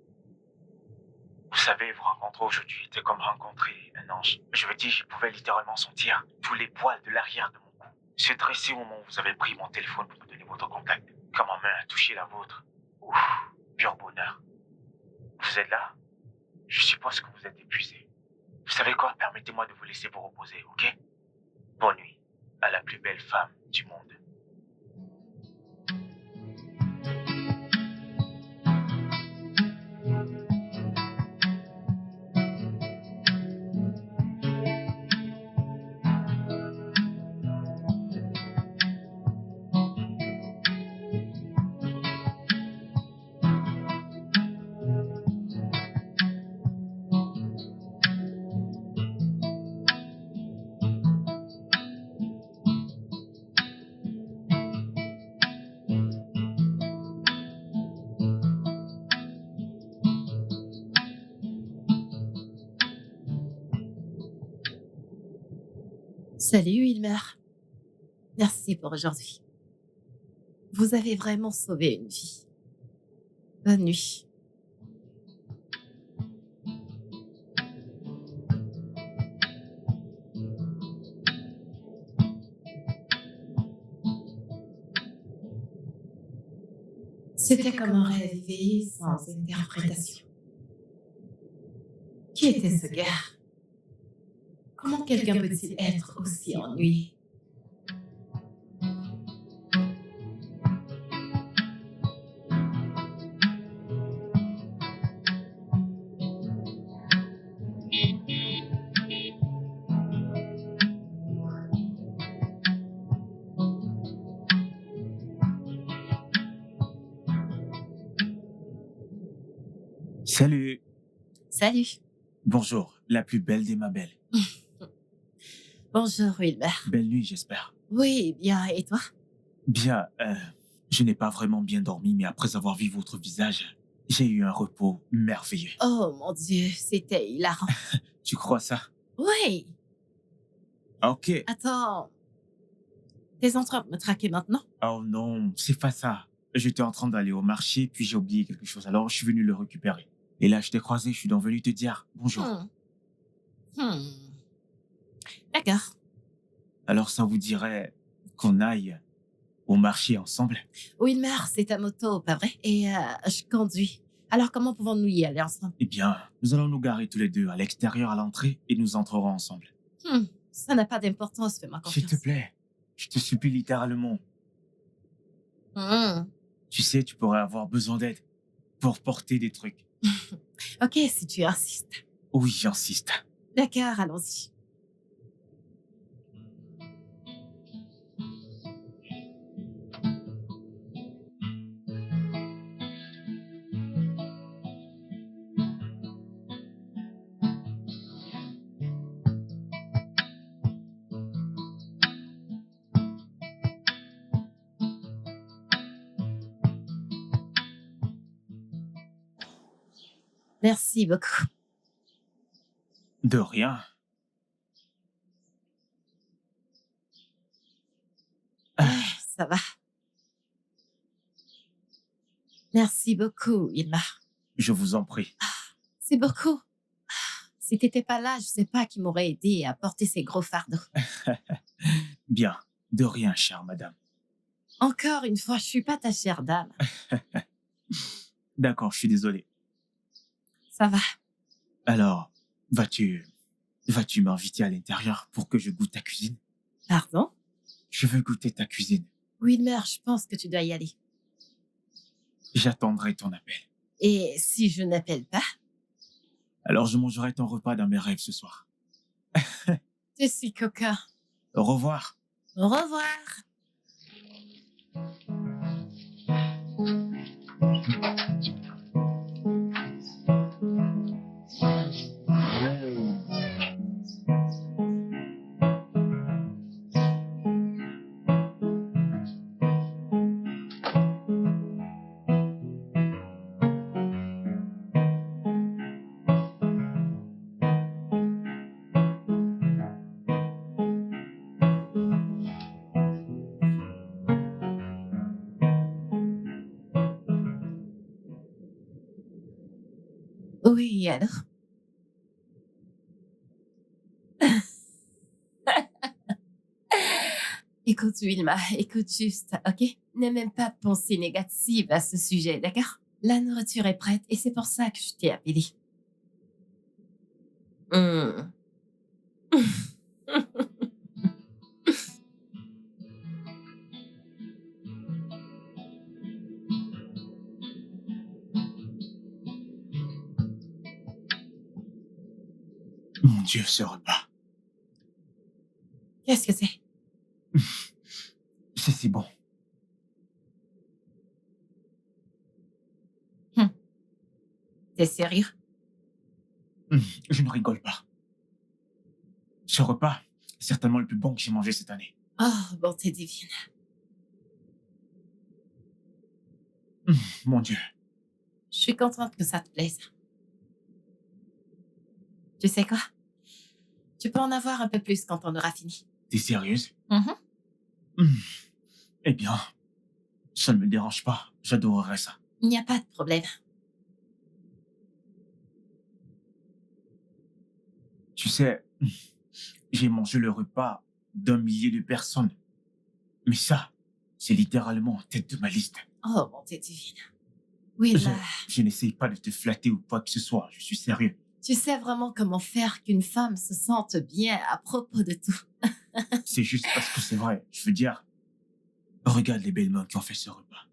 Vous savez, vous rencontrer aujourd'hui était comme rencontrer un ange. Je veux dire, je pouvais littéralement sentir tous les poils de l'arrière de mon cou se dresser au moment où vous avez pris mon téléphone pour me donner votre contact. Quand ma main a touché la vôtre. Ouf, pur bonheur. Vous êtes là? Je suppose que vous êtes épuisé. Vous savez quoi? Permettez-moi de vous laisser vous reposer, ok? Bonne nuit à la plus belle femme du monde. Salut, Wilmer. Merci pour aujourd'hui. Vous avez vraiment sauvé une vie. Bonne nuit. C'était comme un rêve éveillé sans interprétation. Qui était ce gars? Comment quelqu'un peut-il être aussi ennuyé? Salut. Salut. Bonjour, la plus belle des ma belle. Bonjour, Wilmer. Belle nuit, j'espère. Oui, bien, et toi? Bien, je n'ai pas vraiment bien dormi, mais après avoir vu votre visage, j'ai eu un repos merveilleux. Oh mon Dieu, c'était hilarant. Tu crois ça? Oui, Ok. attends, t'es en train de me traquer maintenant? Oh non, c'est pas ça. J'étais en train d'aller au marché, puis j'ai oublié quelque chose, alors je suis venu le récupérer. Et là, je t'ai croisé, je suis donc venu te dire bonjour. Hmm. D'accord. Alors ça vous dirait qu'on aille au marché ensemble? Wilmer, c'est ta moto, pas vrai? Et je conduis. Alors comment pouvons-nous y aller ensemble? Eh bien, nous allons nous garer tous les deux à l'extérieur à l'entrée et nous entrerons ensemble. Ça n'a pas d'importance, fais-moi S'il confiance. te plaît, je te supplie littéralement. Hmm. Tu sais, tu pourrais avoir besoin d'aide pour porter des trucs. Ok, si tu insistes. Oui, j'insiste. D'accord, allons-y. Merci beaucoup. De rien. Ça va. Merci beaucoup, Wilmer. Je vous en prie. C'est beaucoup. Si t'étais pas là, je sais pas qui m'aurait aidé à porter ces gros fardeaux. Bien. De rien, chère madame. Encore une fois, je suis pas ta chère dame. D'accord, je suis désolé. Ça va. Alors, vas-tu m'inviter à l'intérieur pour que je goûte ta cuisine? Pardon? Je veux goûter ta cuisine. Wilmer, je pense que tu dois y aller. J'attendrai ton appel. Et si je n'appelle pas, Alors, je mangerai ton repas dans mes rêves ce soir. je suis coquin. Au revoir. Au revoir. Oui, alors? Écoute, Wilma, écoute juste, ok? N'aie même pas de pensée négative à ce sujet, d'accord? La nourriture est prête et c'est pour ça que je t'ai appelé. Hmm. Mon Dieu, ce repas. Qu'est-ce que c'est? C'est si bon. T'es sérieux? Je ne rigole pas. Ce repas est certainement le plus bon que j'ai mangé cette année. Oh, bonté divine. Mon Dieu. Je suis contente que ça te plaise. Tu sais quoi? Tu peux en avoir un peu plus quand on aura fini. T'es sérieuse? Mhm. Eh bien, ça ne me dérange pas. J'adorerais ça. Il n'y a pas de problème. Tu sais, j'ai mangé le repas d'un millier de personnes. Mais ça, c'est littéralement en tête de ma liste. Oh, bonté divine. Oui, Je, là, je n'essaye pas de te flatter ou quoi que ce soit. Je suis sérieux. tu sais vraiment comment faire qu'une femme se sente bien à propos de tout. C'est juste parce que c'est vrai. Je veux dire, regarde les belles mains qui ont fait ce repas.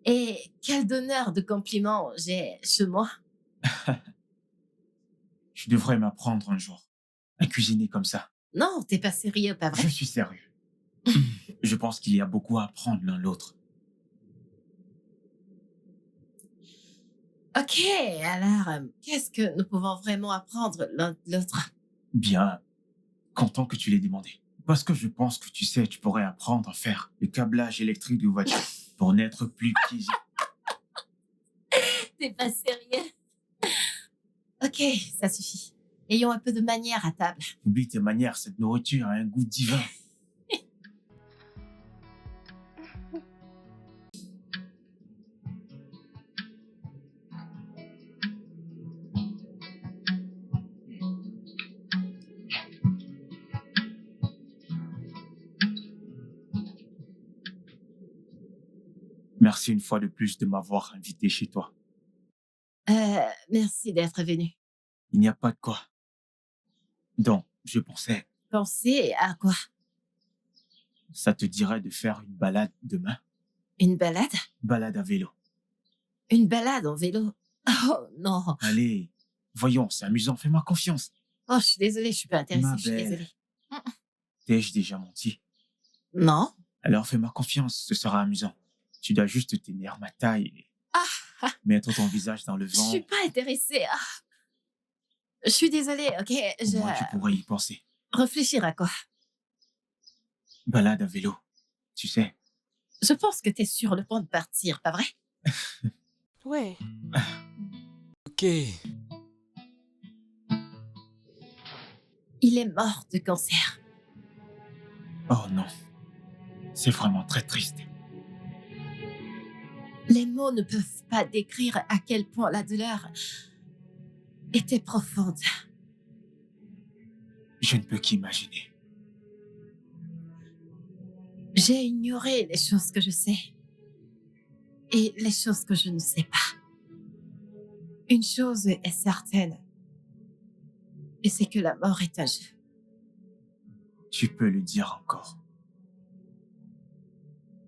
Et quel donneur de compliments j'ai chez moi. Je devrais m'apprendre un jour à cuisiner comme ça. Non, t'es pas sérieux, pas Je vrai? suis sérieux. Je pense qu'il y a beaucoup à apprendre l'un l'autre. Ok, alors, qu'est-ce que nous pouvons vraiment apprendre l'un de l'autre? Bien, content que tu l'aies demandé. Parce que je pense que tu sais, tu pourrais apprendre à faire le câblage électrique de voiture pour n'être plus qu'easy. T'es pas sérieux? Ok, ça suffit. Ayons un peu de manière à table. Oublie tes manières, cette nourriture a un goût divin. Merci une fois de plus de m'avoir invité chez toi. Merci d'être venu. Il n'y a pas de quoi. Donc, je pensais, Pensez à quoi? ça te dirait de faire une balade demain? Une balade? Balade à vélo. Une balade en vélo? Oh non. Allez, voyons, c'est amusant, fais-moi confiance. Oh, je suis désolée, je suis pas intéressée, Ma je suis belle. désolée. T'ai-je déjà menti? Non? Alors fais-moi confiance, ce sera amusant. Tu dois juste tenir ma taille et mettre ton visage dans le Je vent. suis pas intéressée. Je suis désolée, ok? Au moins, tu pourrais y penser. Réfléchir à quoi? Balade à vélo, tu sais. Je pense que t'es sur le point de partir, pas vrai? Ouais. Ok. Il est mort de cancer. Oh non, c'est vraiment très triste. Les mots ne peuvent pas décrire à quel point la douleur était profonde. Je ne peux qu'imaginer. J'ai ignoré les choses que je sais et les choses que je ne sais pas. Une chose est certaine, et c'est que la mort est un jeu. Tu peux le dire encore.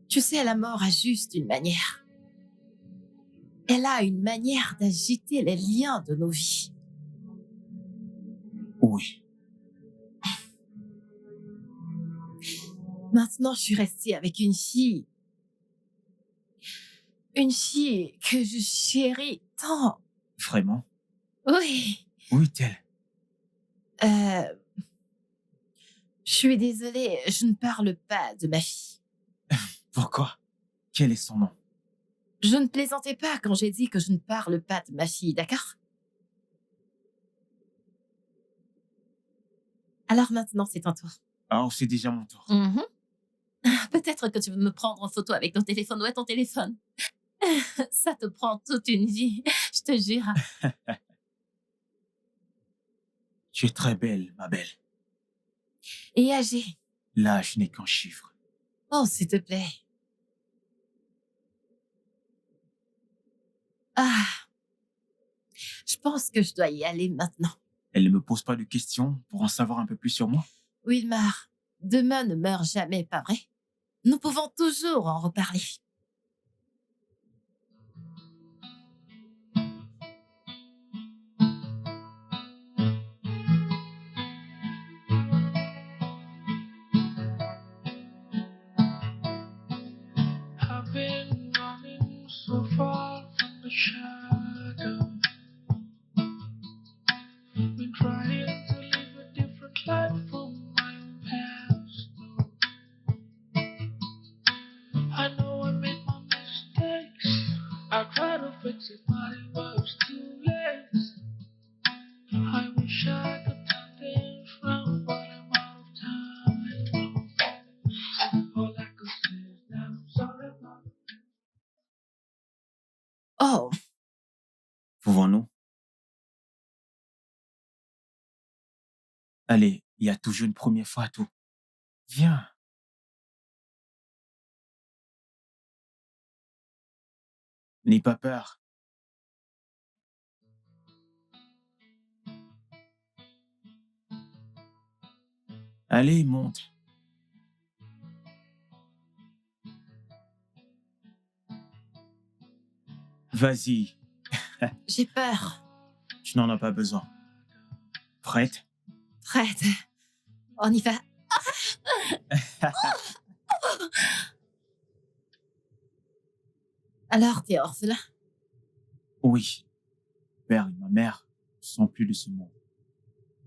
Tu sais, la mort a juste une manière. Elle a une manière d'agiter les liens de nos vies. Oui, Maintenant, je suis restée avec une fille. Une fille que je chéris tant. vraiment? Oui. Où est-elle? Je suis désolée, je ne parle pas de ma fille. Pourquoi? Quel est son nom? Je ne plaisantais pas quand j'ai dit que je ne parle pas de ma fille, d'accord? Alors maintenant, c'est ton tour. Ah, c'est déjà mon tour. Peut-être que tu veux me prendre en photo avec ton téléphone. Où est ton téléphone? Ça te prend toute une vie, je te jure. Tu es très belle, ma belle. Et âgée. L'âge n'est qu'un chiffre. Oh, s'il te plaît. Ah, je pense que je dois y aller maintenant. Elle ne me pose pas de questions pour en savoir un peu plus sur moi? Wilmar, demain ne meurt jamais, pas vrai? Nous pouvons toujours en reparler. I've been running so far from the shadow. Been trying to live a different life from my own past. I know I made my mistakes. I tried to fix it, but it was too late. I wish I could turn things round, but I'm out of time. All I could say is that I'm sorry about it. Oh, Pouvons-nous? Allez, il y a toujours une première fois à tout. Viens. N'aie pas peur. Allez, monte. Vas-y, j'ai peur. tu n'en as pas besoin. Prête? Prête. On y va. Alors, t'es orphelin? Oui, père et ma mère sont plus de ce monde.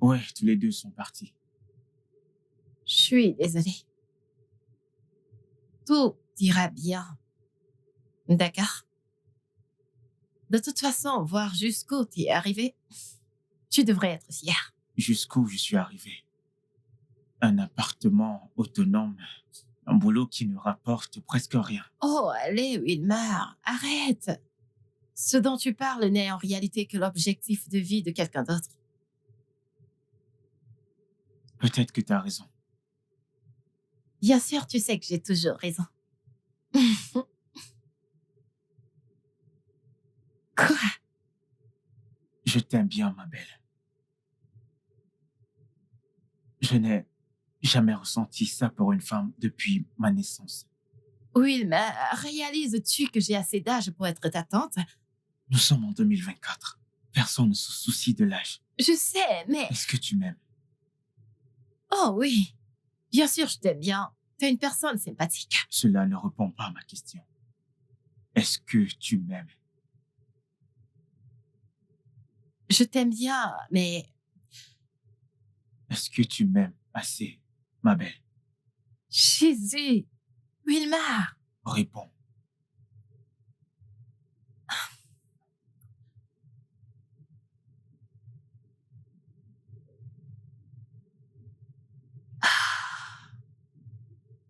Ouais, tous les deux sont partis. Je suis désolée. Tout ira bien. D'accord? De toute façon, voir jusqu'où tu es arrivé, tu devrais être fier. Jusqu'où je suis arrivé. Un appartement autonome, un boulot qui ne rapporte presque rien. Oh, allez, Wilmar, arrête. Ce dont tu parles n'est en réalité que l'objectif de vie de quelqu'un d'autre. Peut-être que tu as raison. Bien sûr, tu sais que j'ai toujours raison. Quoi? Je t'aime bien, ma belle. Je n'ai jamais ressenti ça pour une femme depuis ma naissance. Wilmar, réalises-tu que j'ai assez d'âge pour être ta tante? Nous sommes en 2024. Personne ne se soucie de l'âge. Je sais, mais... Est-ce que tu m'aimes? Oh oui, bien sûr, je t'aime bien. T'es une personne sympathique. Cela ne répond pas à ma question. Est-ce que tu m'aimes? Je t'aime bien, mais... Est-ce que tu m'aimes assez, ma belle? Jésus! Wilmar! Réponds.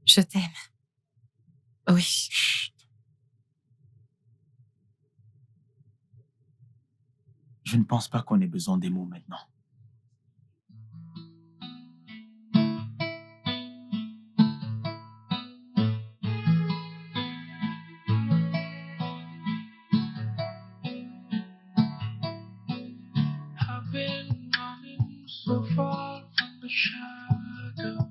Je t'aime. Oui. Chut. Je ne pense pas qu'on ait besoin des mots maintenant. I've been running so far from the shadow.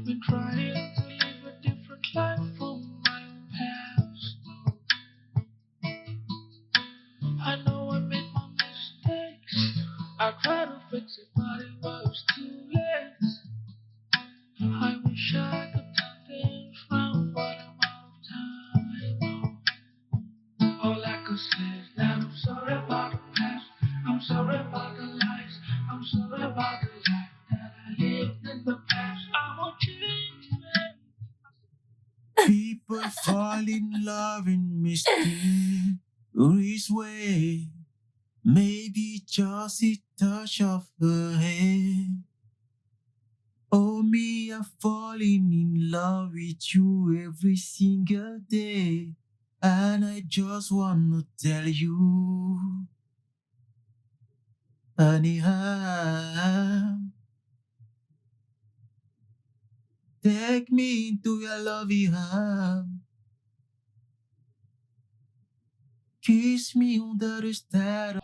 Been trying to live a different life from my past. I know I made my mistakes. I tried to fix it, but it was too late. I wish I could turn things round, but I'm out of time. All I could say is that I'm sorry about the past. I'm sorry about the lies. I'm sorry about the life that I lived in the past. I won't change it. People fall in love in mysterious way. Maybe just a touch of her hand. Oh, me, I'm falling in love with you every single day. And I just wanna tell you, honey, take me into your loving arms. Kiss me under the stars.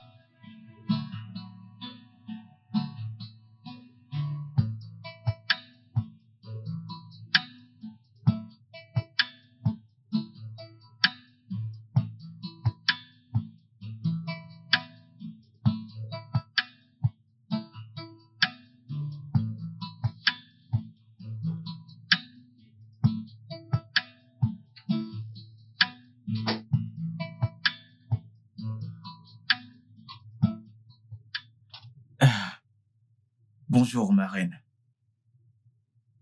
Bonjour, ma reine.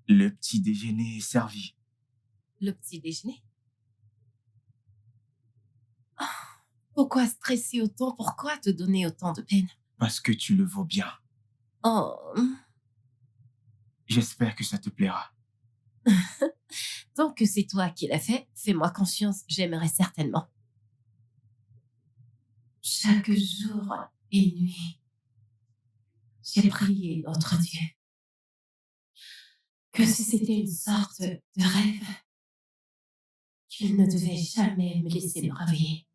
Le petit déjeuner est servi. Le petit déjeuner? Oh, pourquoi stresser autant? Pourquoi te donner autant de peine? Parce que tu le vaux bien. Oh, J'espère que ça te plaira. tant que c'est toi qui l'as fait, fais-moi confiance, j'aimerais certainement. Chaque jour et nuit, j'ai prié notre Dieu que si c'était une sorte de rêve, qu'il ne devait jamais me laisser me réveiller.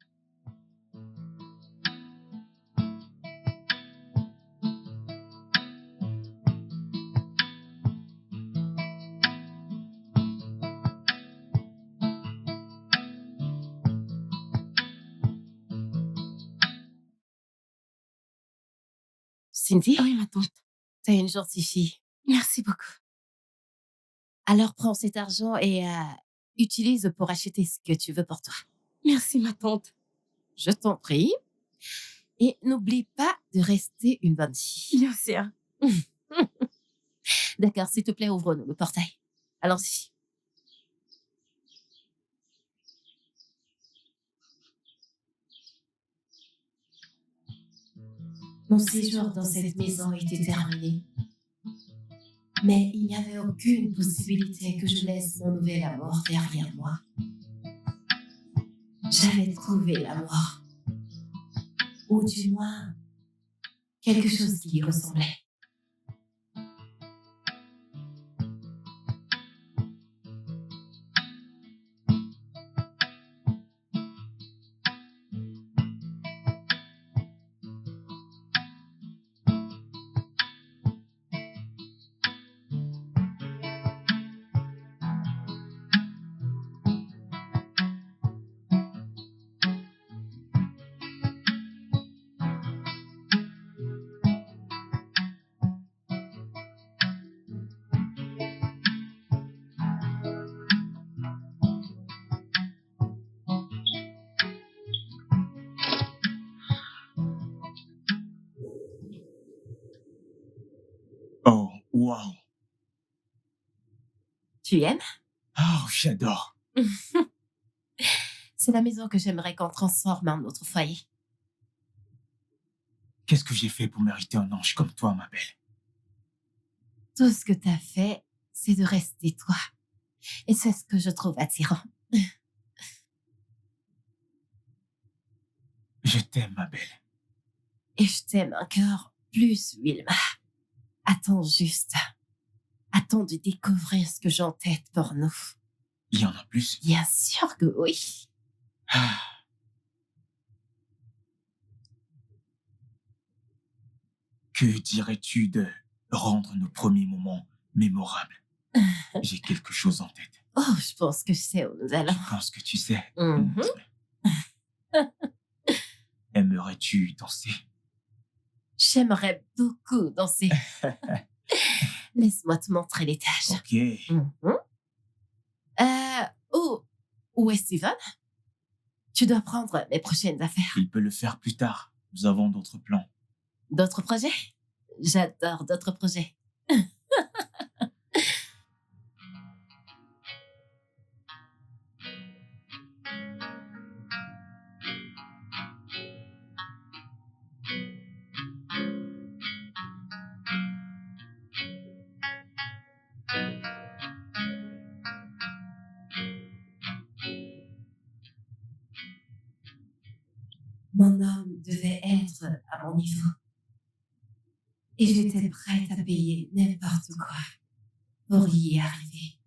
Cindy, Oui, ma tante. t'es une gentille fille. Merci beaucoup. Alors prends cet argent et utilise pour acheter ce que tu veux pour toi. Merci, ma tante. Je t'en prie. Et n'oublie pas de rester une bonne fille. Bien sûr. D'accord, s'il te plaît, ouvre-nous le portail. Allons-y. Mon séjour dans cette maison était terminé. Mais il n'y avait aucune possibilité que je laisse mon nouvel amour derrière moi. J'avais trouvé l'amour. Ou du moins, quelque chose qui y ressemblait. Oh, wow. Tu aimes? Oh, j'adore. C'est la maison que j'aimerais qu'on transforme en notre foyer. Qu'est-ce que j'ai fait pour mériter un ange comme toi, ma belle? Tout ce que t'as fait, c'est de rester toi. Et c'est ce que je trouve attirant. Je t'aime, ma belle. Et je t'aime encore plus, Wilma. Attends juste. Attends de découvrir ce que j'ai en tête pour nous. Il y en a plus? Bien sûr que oui. Ah. Que dirais-tu de rendre nos premiers moments mémorables? J'ai quelque chose en tête. Oh, je pense que je sais où nous allons. Je pense que tu sais. Mhm. Aimerais-tu danser? J'aimerais beaucoup danser. Laisse-moi te montrer l'étage. Ok. Mhm. Où est Steven? Tu dois prendre mes prochaines affaires. Il peut le faire plus tard. Nous avons d'autres plans. D'autres projets? J'adore d'autres projets. Mon homme devait être à mon niveau. Et j'étais prête à payer n'importe quoi pour y arriver.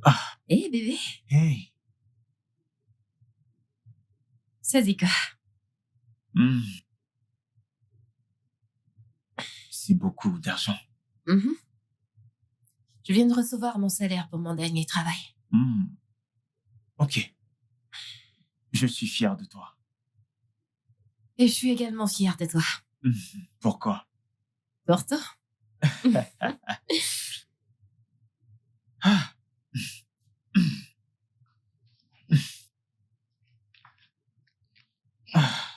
Ah, Hé, bébé, hey. ça dit quoi? Hmm. C'est beaucoup d'argent. Mhm. Je viens de recevoir mon salaire pour mon dernier travail. Hmm. Ok. Je suis fier de toi. Et je suis également fière de toi. Hmm. Pourquoi? Pourtant, Ah. Ah.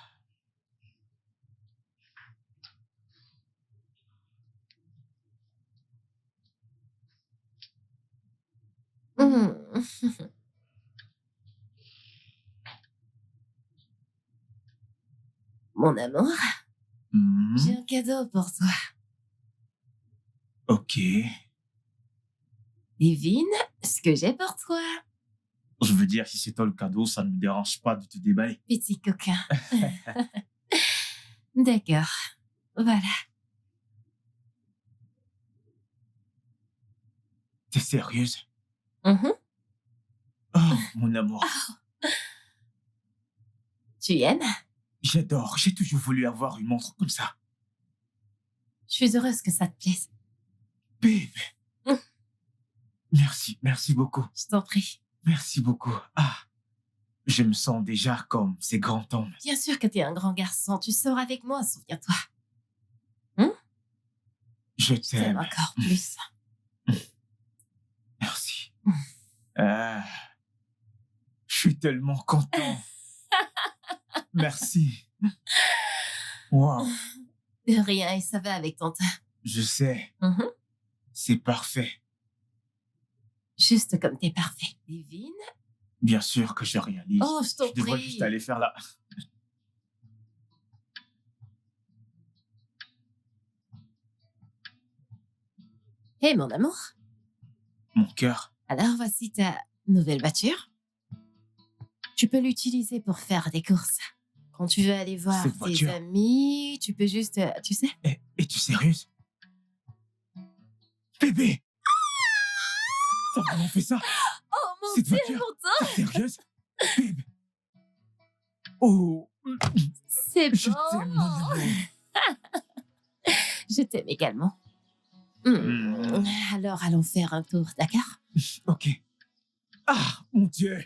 mon amour, Hmm. j'ai un cadeau pour toi. Ok. Devine ce que j'ai pour toi, Je veux dire, si c'est toi le cadeau, ça ne me dérange pas de te déballer. petit coquin. D'accord. Voilà. T'es sérieuse? Mhm. Oh, mon amour. Tu aimes? J'adore. J'ai toujours voulu avoir une montre comme ça. Je suis heureuse que ça te plaise. Babe. Mm. Merci beaucoup. Je t'en prie. Merci beaucoup. Ah, je me sens déjà comme ces grands hommes. Bien sûr que t'es un grand garçon. Tu sors avec moi, souviens-toi. Je Je t'aime t'aime. encore plus. Merci. Mm. Ah, je suis tellement content. Merci. Wow, De rien, et ça va avec ton teint. je sais, Mhm. c'est parfait. Juste comme t'es parfait. Divine. Bien sûr que je réalise. Oh, je t'en Je devrais prie. juste aller faire là. Hé, mon amour. Mon cœur. Alors, voici ta nouvelle voiture. Tu peux l'utiliser pour faire des courses. Quand tu veux aller voir Cette tes voiture. amis, tu peux juste, tu sais. Es-tu sérieuse? Bébé! T'as vraiment fait ça? Oh mon Cette Dieu, voiture? mon T'es sérieuse? Babe! Oh! C'est Je t'aime, mon bon. amour. Je t'aime également. Alors, allons faire un tour, d'accord? Ok. Ah, mon Dieu!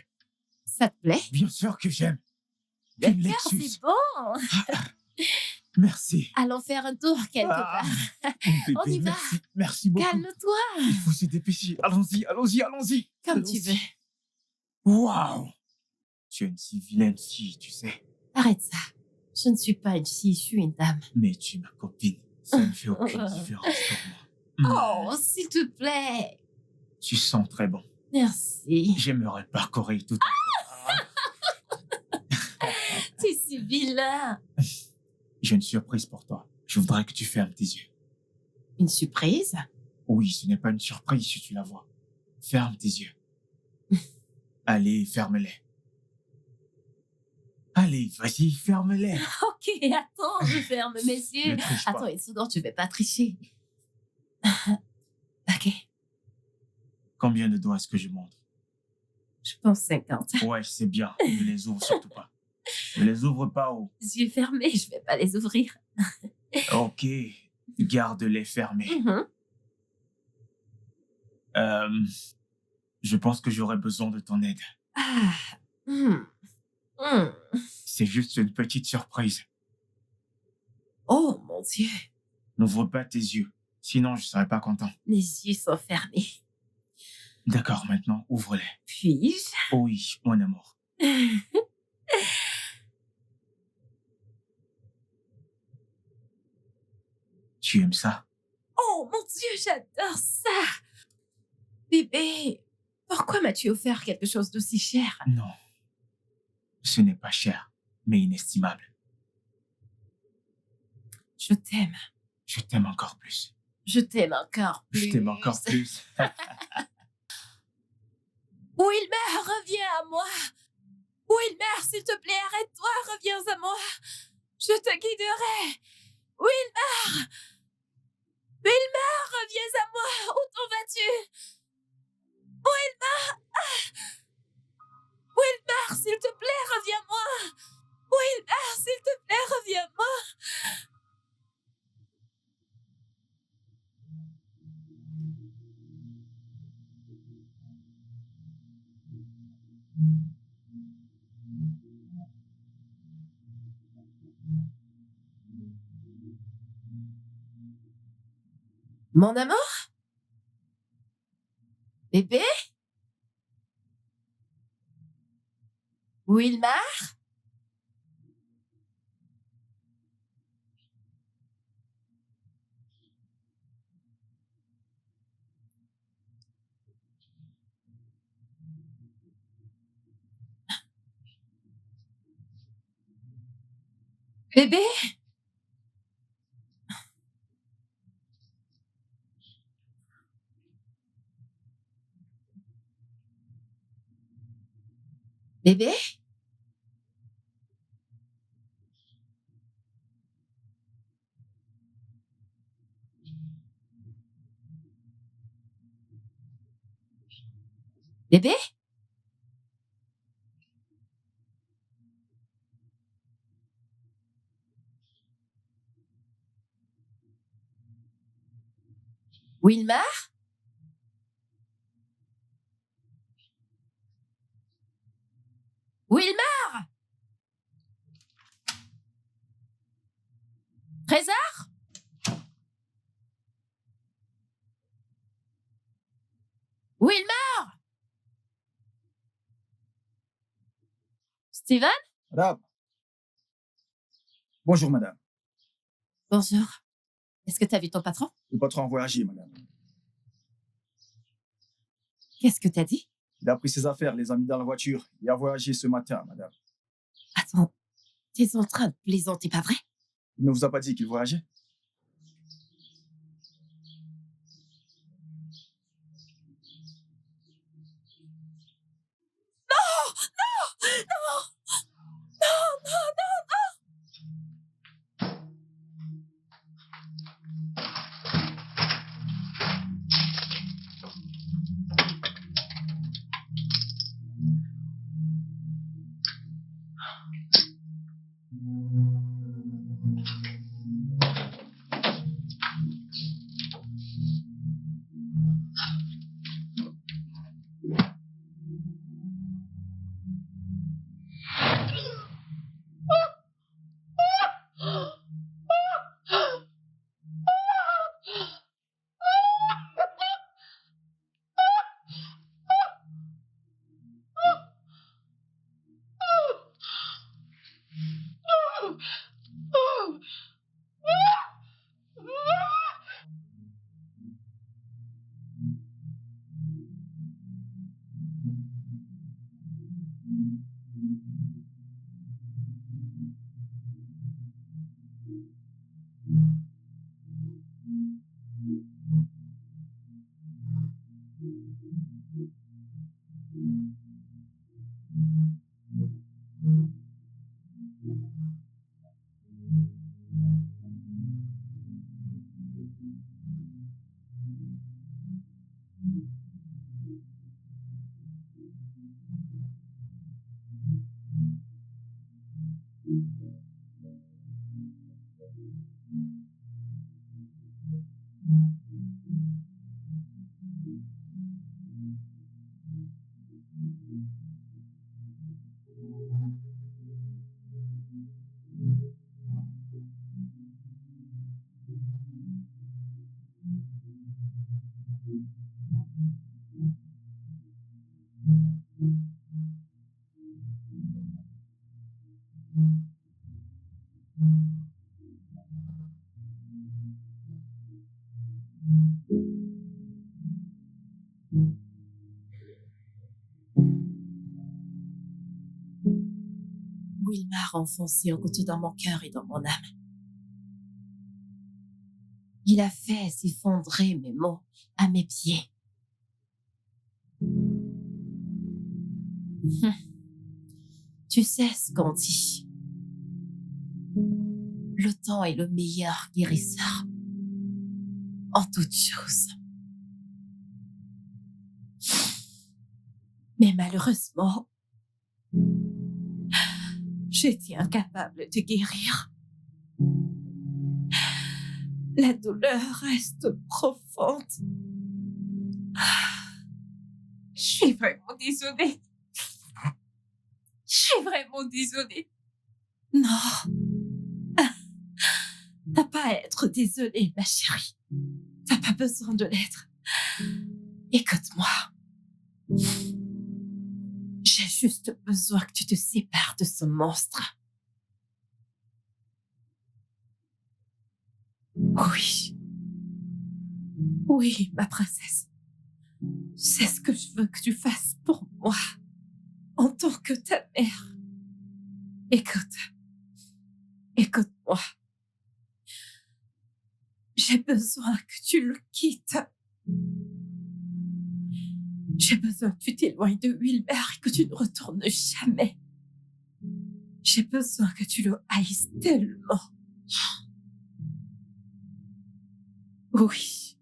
Ça te plaît? Bien sûr que j'aime. Une D'accord, Lexus. c'est bon. Merci. Allons faire un tour quelque Ah, part. mon On y bébé, va. merci beaucoup. Calme-toi. Il faut se dépêcher. Allons-y. Comme tu veux. Waouh! Tu es une si vilaine fille, tu sais. Arrête ça. Je ne suis pas une fille, je suis une dame. Mais tu es ma copine. Ça ne fait aucune différence pour moi. Oh, s'il te plaît. Tu sens très bon. Merci. J'aimerais parcourir tout. T'es si vilain. J'ai une surprise pour toi. Je voudrais que tu fermes tes yeux. Une surprise? Oui, ce n'est pas une surprise si tu la vois. Ferme tes yeux. Allez, ferme-les. Allez, vas-y, ferme-les. Ok, attends, je ferme mes yeux. Ne triche pas. Attends une seconde, je vais pas tricher. Ok, Combien de doigts est-ce que je montre? je pense 50. Ouais, c'est bien. Ne les ouvre surtout pas. Ne les ouvre pas. Oh. Yeux fermés, je vais pas les ouvrir. Ok, garde-les fermés. Mhm. Je pense que j'aurais besoin de ton aide. Ah. Hmm. Hmm. C'est juste une petite surprise. Oh mon Dieu, N'ouvre pas tes yeux, sinon je serais pas content. mes yeux sont fermés. D'accord, maintenant, ouvre-les. Puis-je? Oh oui, mon amour. Tu aimes ça? Oh mon Dieu, j'adore ça! Bébé, pourquoi m'as-tu offert quelque chose d'aussi cher? Non. Ce n'est pas cher, mais inestimable. Je t'aime. Je t'aime encore plus. Je t'aime encore plus. Je t'aime encore plus. Wilmer, reviens à moi! Wilmer, s'il te plaît, arrête-toi, reviens à moi! Je te guiderai! Wilmer! Wilmer, reviens à moi! Où t'en vas-tu? Wilmer! Wilmer, s'il te plaît, reviens-moi! Wilmer, s'il te plaît, reviens-moi! Mon amour? Bébé? Wilmar? Bébé? Bébé? Bébé? Wilmar? Wilmar? Trésor? Wilmar? Steven? Madame. Bonjour, madame. Bonjour. Est-ce que tu as vu ton patron? Le patron a voyagé, madame. Qu'est-ce que t'as dit? Il a pris ses affaires, les a mis dans la voiture. Il a voyagé ce matin, madame. Attends, t'es en train de plaisanter, pas vrai? Il ne vous a pas dit qu'il voyageait? Wilmar a enfoncé un couteau dans mon cœur et dans mon âme. Il a fait s'effondrer mes mots à mes pieds. Tu sais ce qu'on dit. Le temps est le meilleur guérisseur en toutes choses. Mais malheureusement, j'étais incapable de guérir. La douleur reste profonde. Je suis vraiment désolée. Je suis vraiment désolée. Non. T'as pas à être désolée, ma chérie. T'as pas besoin de l'être. Écoute-moi. J'ai juste besoin que tu te sépares de ce monstre. Oui. Oui, ma princesse. C'est ce que je veux que tu fasses pour moi, en tant que ta mère. Écoute-moi. J'ai besoin que tu le quittes. J'ai besoin que tu t'éloignes de Wilmer et que tu ne retournes jamais. J'ai besoin que tu le haïsses tellement. Oui.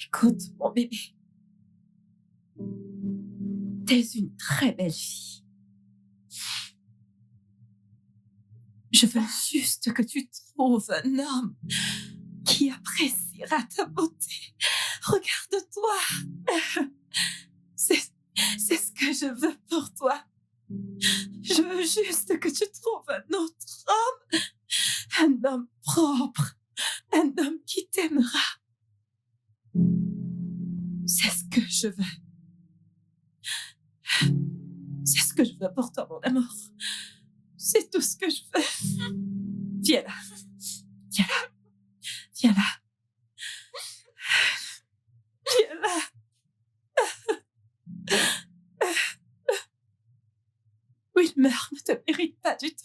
Écoute, mon bébé. T'es une très belle fille. Je veux juste que tu trouves un homme qui appréciera ta beauté. Regarde-toi. C'est ce que je veux pour toi. Je veux juste que tu trouves un autre homme. Un homme propre. Un homme qui t'aimera. C'est ce que je veux. C'est ce que je veux pour toi, mon amour. C'est tout ce que je veux. Viens là. Viens là. Viens là. Viens là. Wilmer ne te mérite pas du tout.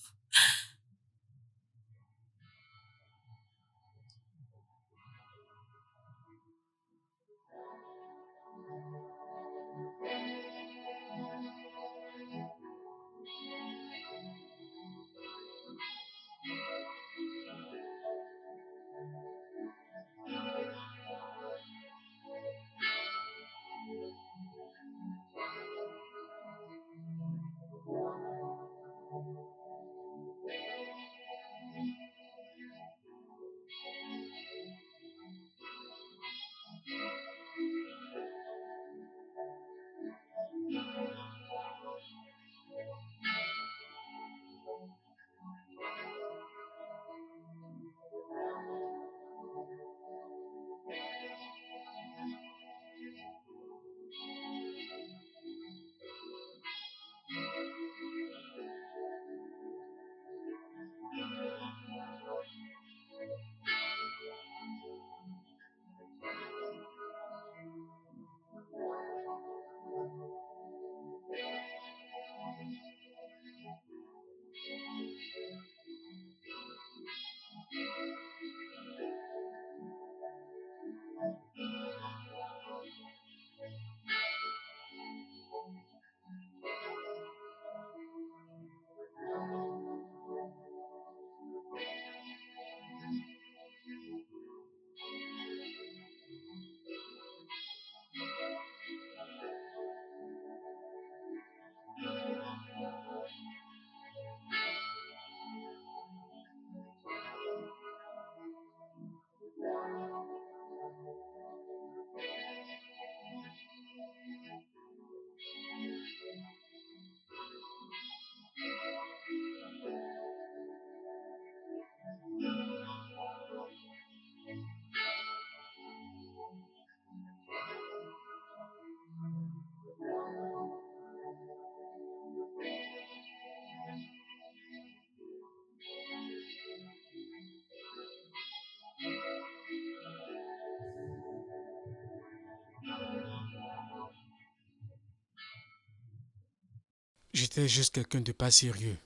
J'étais juste quelqu'un de pas sérieux.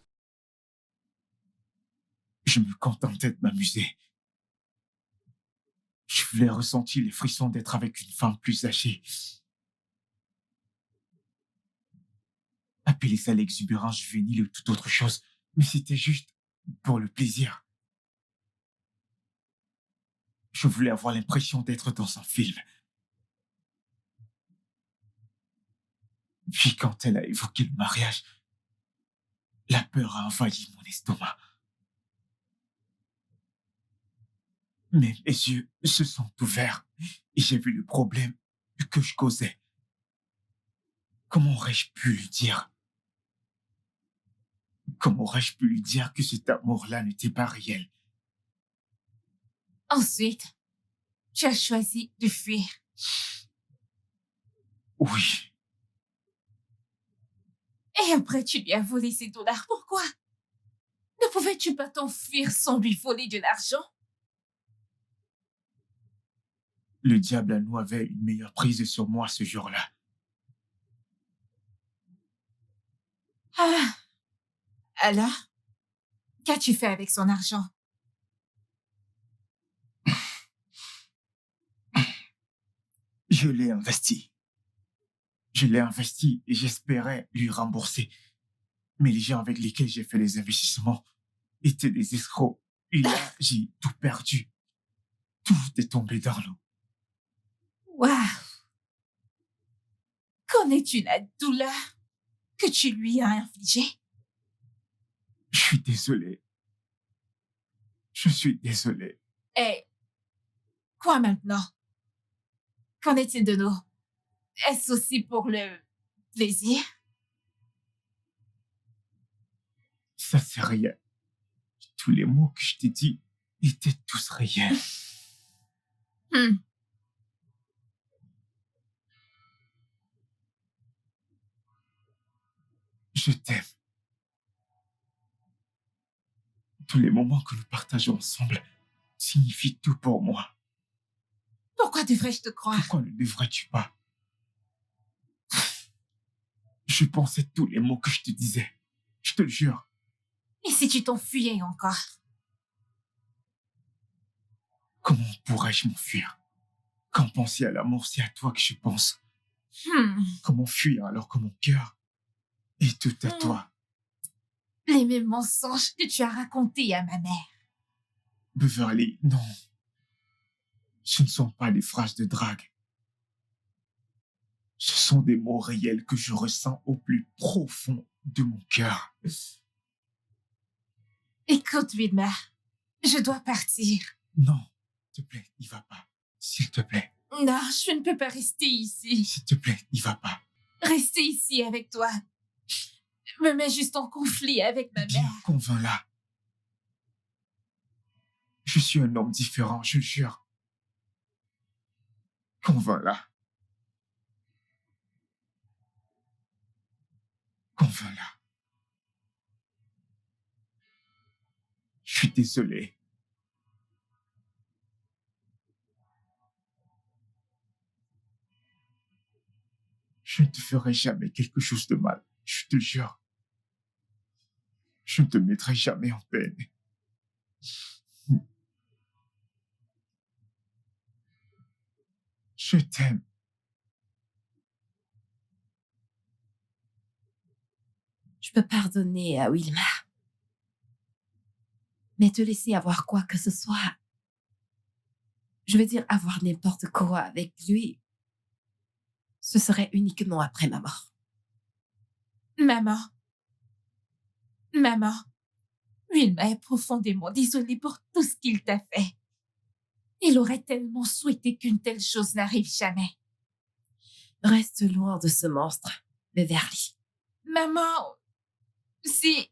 Je me contentais de m'amuser. Je voulais ressentir les frissons d'être avec une femme plus âgée. Appelez ça l'exubérance juvénile ou toute autre chose, mais c'était juste pour le plaisir. Je voulais avoir l'impression d'être dans un film. Puis quand elle a évoqué le mariage, la peur a envahi mon estomac. Mais mes yeux se sont ouverts et j'ai vu le problème que je causais. Comment aurais-je pu lui dire? Comment aurais-je pu lui dire que cet amour-là n'était pas réel? Ensuite, tu as choisi de fuir. Oui, Et après, tu lui as volé ses dollars. Pourquoi? Ne pouvais-tu pas t'enfuir sans lui voler de l'argent? le diable à nous avait une meilleure prise sur moi ce jour-là. Ah, alors, qu'as-tu fait avec son argent? Je l'ai investi. Je l'ai investi et j'espérais lui rembourser. Mais les gens avec lesquels j'ai fait les investissements étaient des escrocs. Et là, j'ai tout perdu. Tout est tombé dans l'eau. Waouh! Connais-tu la douleur que tu lui as infligée? Je suis désolé. Je suis désolé. Et quoi maintenant? Qu'en est-il de nous? Est-ce aussi pour le plaisir? Ça, c'est rien. Tous les mots que je t'ai dit étaient tous réels. Je t'aime. Tous les moments que nous partageons ensemble signifient tout pour moi. Pourquoi devrais-je te croire? Pourquoi ne devrais-tu pas? Je pensais tous les mots que je te disais. Je te le jure. Et si tu t'enfuyais encore? Comment pourrais-je m'enfuir? Quand penser à l'amour, c'est à toi que je pense. Comment fuir alors que mon cœur est tout à toi? Les mêmes mensonges que tu as racontés à ma mère. Beverly, non. Ce ne sont pas des phrases de drague. Ce sont des mots réels que je ressens au plus profond de mon cœur. Écoute, Wilma, je dois partir. Non, s'il te plaît, n'y va pas. S'il te plaît. Non, je ne peux pas rester ici. S'il te plaît, n'y va pas. Rester ici avec toi me met juste en conflit avec ma Bien, mère. convainc-la. Je suis un homme différent, je le jure. Convainc-la. Convainc-la. Je suis désolé. Je ne te ferai jamais quelque chose de mal, je te le jure. Je ne te mettrai jamais en peine. Je t'aime. Je peux pardonner à Wilma. Mais te laisser avoir quoi que ce soit, je veux dire avoir n'importe quoi avec lui, ce serait uniquement après ma mort. Maman, Wilma est profondément désolée pour tout ce qu'il t'a fait. Il aurait tellement souhaité qu'une telle chose n'arrive jamais. Reste loin de ce monstre, Beverly. Maman, si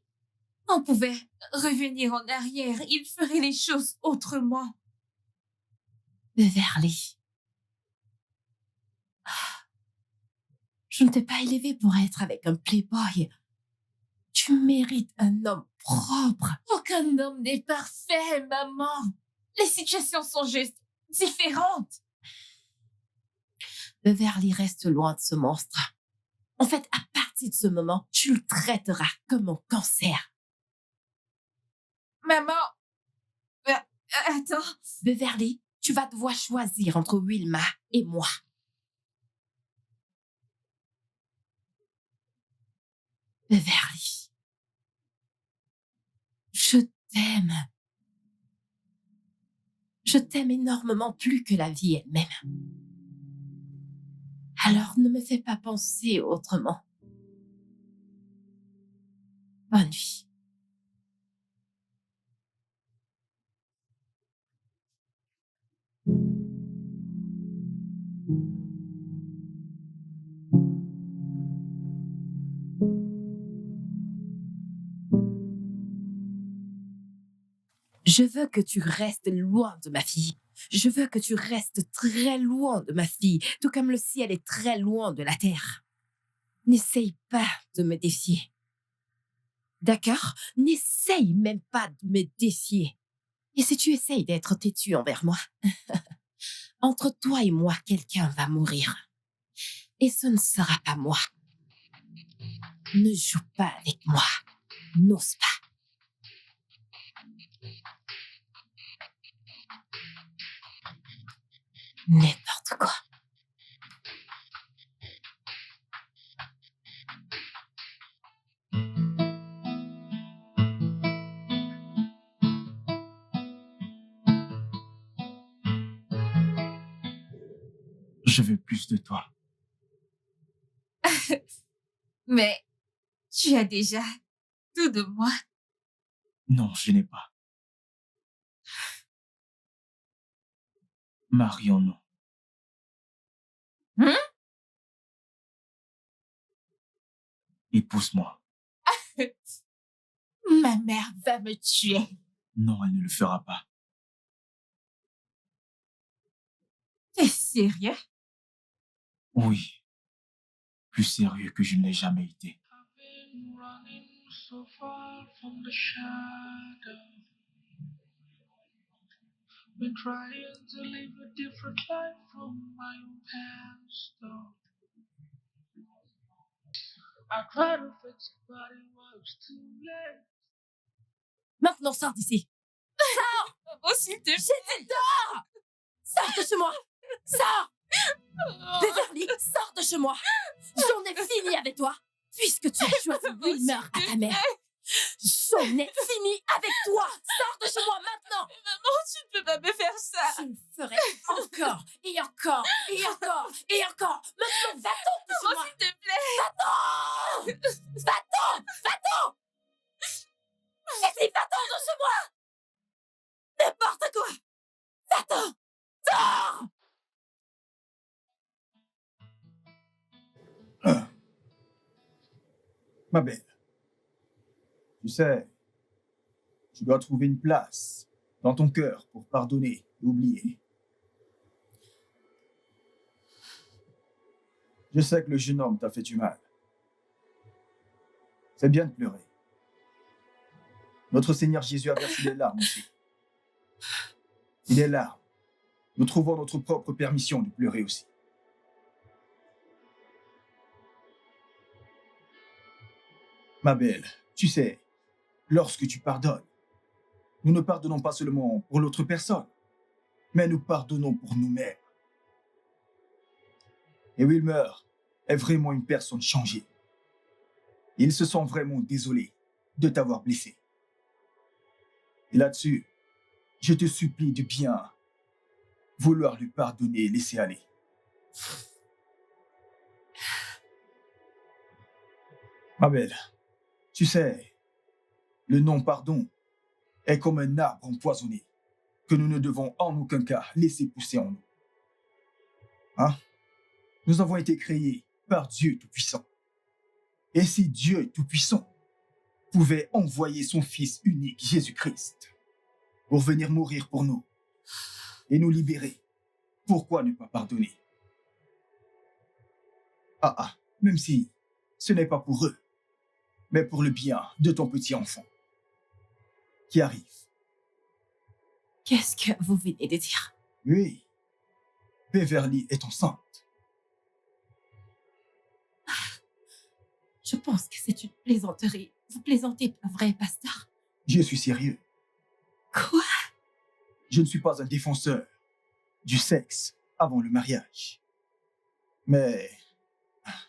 on pouvait revenir en arrière, il ferait les choses autrement. Beverly. Je ne t'ai pas élevé pour être avec un playboy. Tu mérites un homme propre. Aucun homme n'est parfait, maman. Les situations sont juste différentes. Beverly, reste loin de ce monstre. En fait, à partir de ce moment, tu le traiteras comme un cancer. Maman, attends. Beverly, tu vas devoir choisir entre Wilma et moi. Beverly, je t'aime. Je t'aime énormément plus que la vie elle-même. Alors ne me fais pas penser autrement. Bonne nuit. Je veux que tu restes loin de ma fille. Je veux que tu restes très loin de ma fille, tout comme le ciel est très loin de la terre. N'essaye pas de me défier. D'accord? N'essaye même pas de me défier. Et si tu essayes d'être têtu envers moi, entre toi et moi, quelqu'un va mourir. Et ce ne sera pas moi. Ne joue pas avec moi. N'ose pas. N'importe quoi. Je veux plus de toi. Mais tu as déjà tout de moi. Non, je n'ai pas. Marions-nous. Hein? Épouse-moi. Ma mère va me tuer. Non, elle ne le fera pas. T'es sérieux? Oui. Plus sérieux que je ne l'ai jamais été. I've been running so far from the shadow. Been trying to live a different life from my own past. Though. I tried to fix it, but it was too late. Maintenant, sors d'ici. Oh, s'il te plaît. J'ai dit dehors! Sors de chez moi! Sors! Beverly, sors de chez moi! J'en ai fini avec toi! Puisque tu as choisi Wilmer à ta mère. J'en ai fini avec toi! Sors de chez moi maintenant! Maman, tu ne peux pas me faire ça. Je le ferai encore et encore et encore et encore! Maintenant, va-t'en de chez Maman, moi! s'il te plaît. Va-t'en! Va-t'en! Va-t'en! J'ai dit va-t'en de chez moi! N'importe quoi! Va-t'en! Sors! Ma belle, tu sais, tu dois trouver une place dans ton cœur pour pardonner et oublier. Je sais que le jeune homme t'a fait du mal. C'est bien de pleurer. Notre Seigneur Jésus a versé des larmes aussi. Et des larmes, nous trouvons notre propre permission de pleurer aussi. Ma belle, tu sais, lorsque tu pardonnes, nous ne pardonnons pas seulement pour l'autre personne, mais nous pardonnons pour nous-mêmes. Et Wilmer est vraiment une personne changée. Il se sent vraiment désolé de t'avoir blessé. Et là-dessus, je te supplie de bien vouloir lui pardonner et laisser aller. Ma belle, tu sais, le non-pardon est comme un arbre empoisonné que nous ne devons en aucun cas laisser pousser en nous. Hein? Nous avons été créés par Dieu Tout-Puissant. Et si Dieu Tout-Puissant pouvait envoyer son Fils unique, Jésus-Christ, pour venir mourir pour nous et nous libérer, pourquoi ne pas pardonner? Même si ce n'est pas pour eux, mais pour le bien de ton petit enfant qui arrive. Qu'est-ce que vous venez de dire? Oui, Beverly est enceinte. Je pense que c'est une plaisanterie. Vous plaisantez, pas vrai, pasteur? Je suis sérieux. Quoi? Je ne suis pas un défenseur du sexe avant le mariage. Mais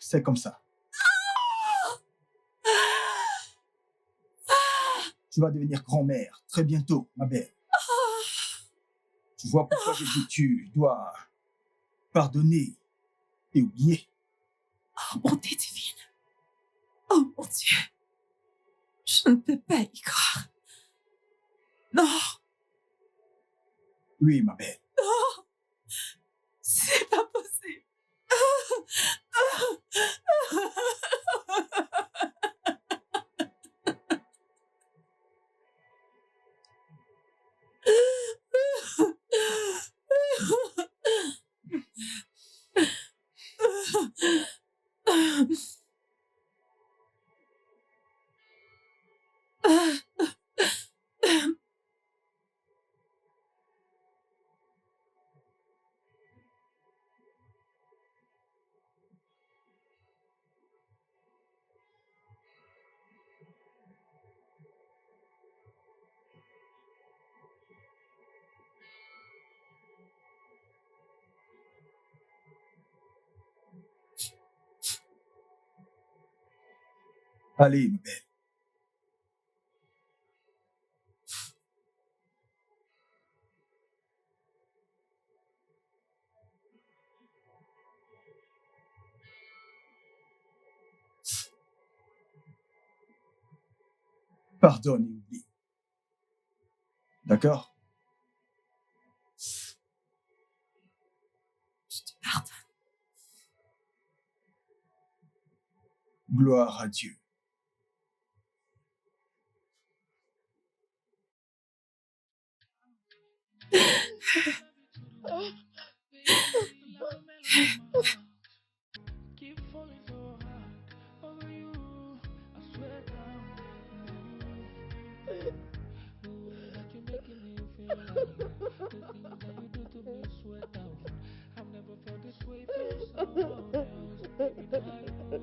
c'est comme ça. Tu vas devenir grand-mère très bientôt, ma belle. Tu vois pourquoi je dis que tu dois pardonner et oublier. Oh, bonté divine. Oh, mon Dieu. Je ne peux pas y croire. Non, Oui, ma belle. non, c'est pas possible. Allez, ma belle. Pardonne et oublie. D'accord? Je te pardonne. Gloire à Dieu. Keep falling so hard over you. I swear down. The way that you're making me feel like the things that you do to me sweat out. I've never felt this way for someone else. Baby, not you.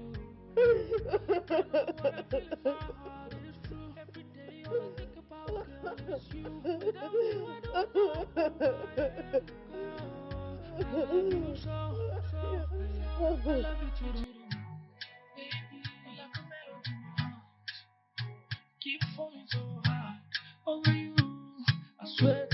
I know what I feel in my heart is true. Every day all I think about, girl, is you. Without you, I don't know where I am. I love you so, so. I love you too. Baby, like a melody. Keep falling so hard over you. I swear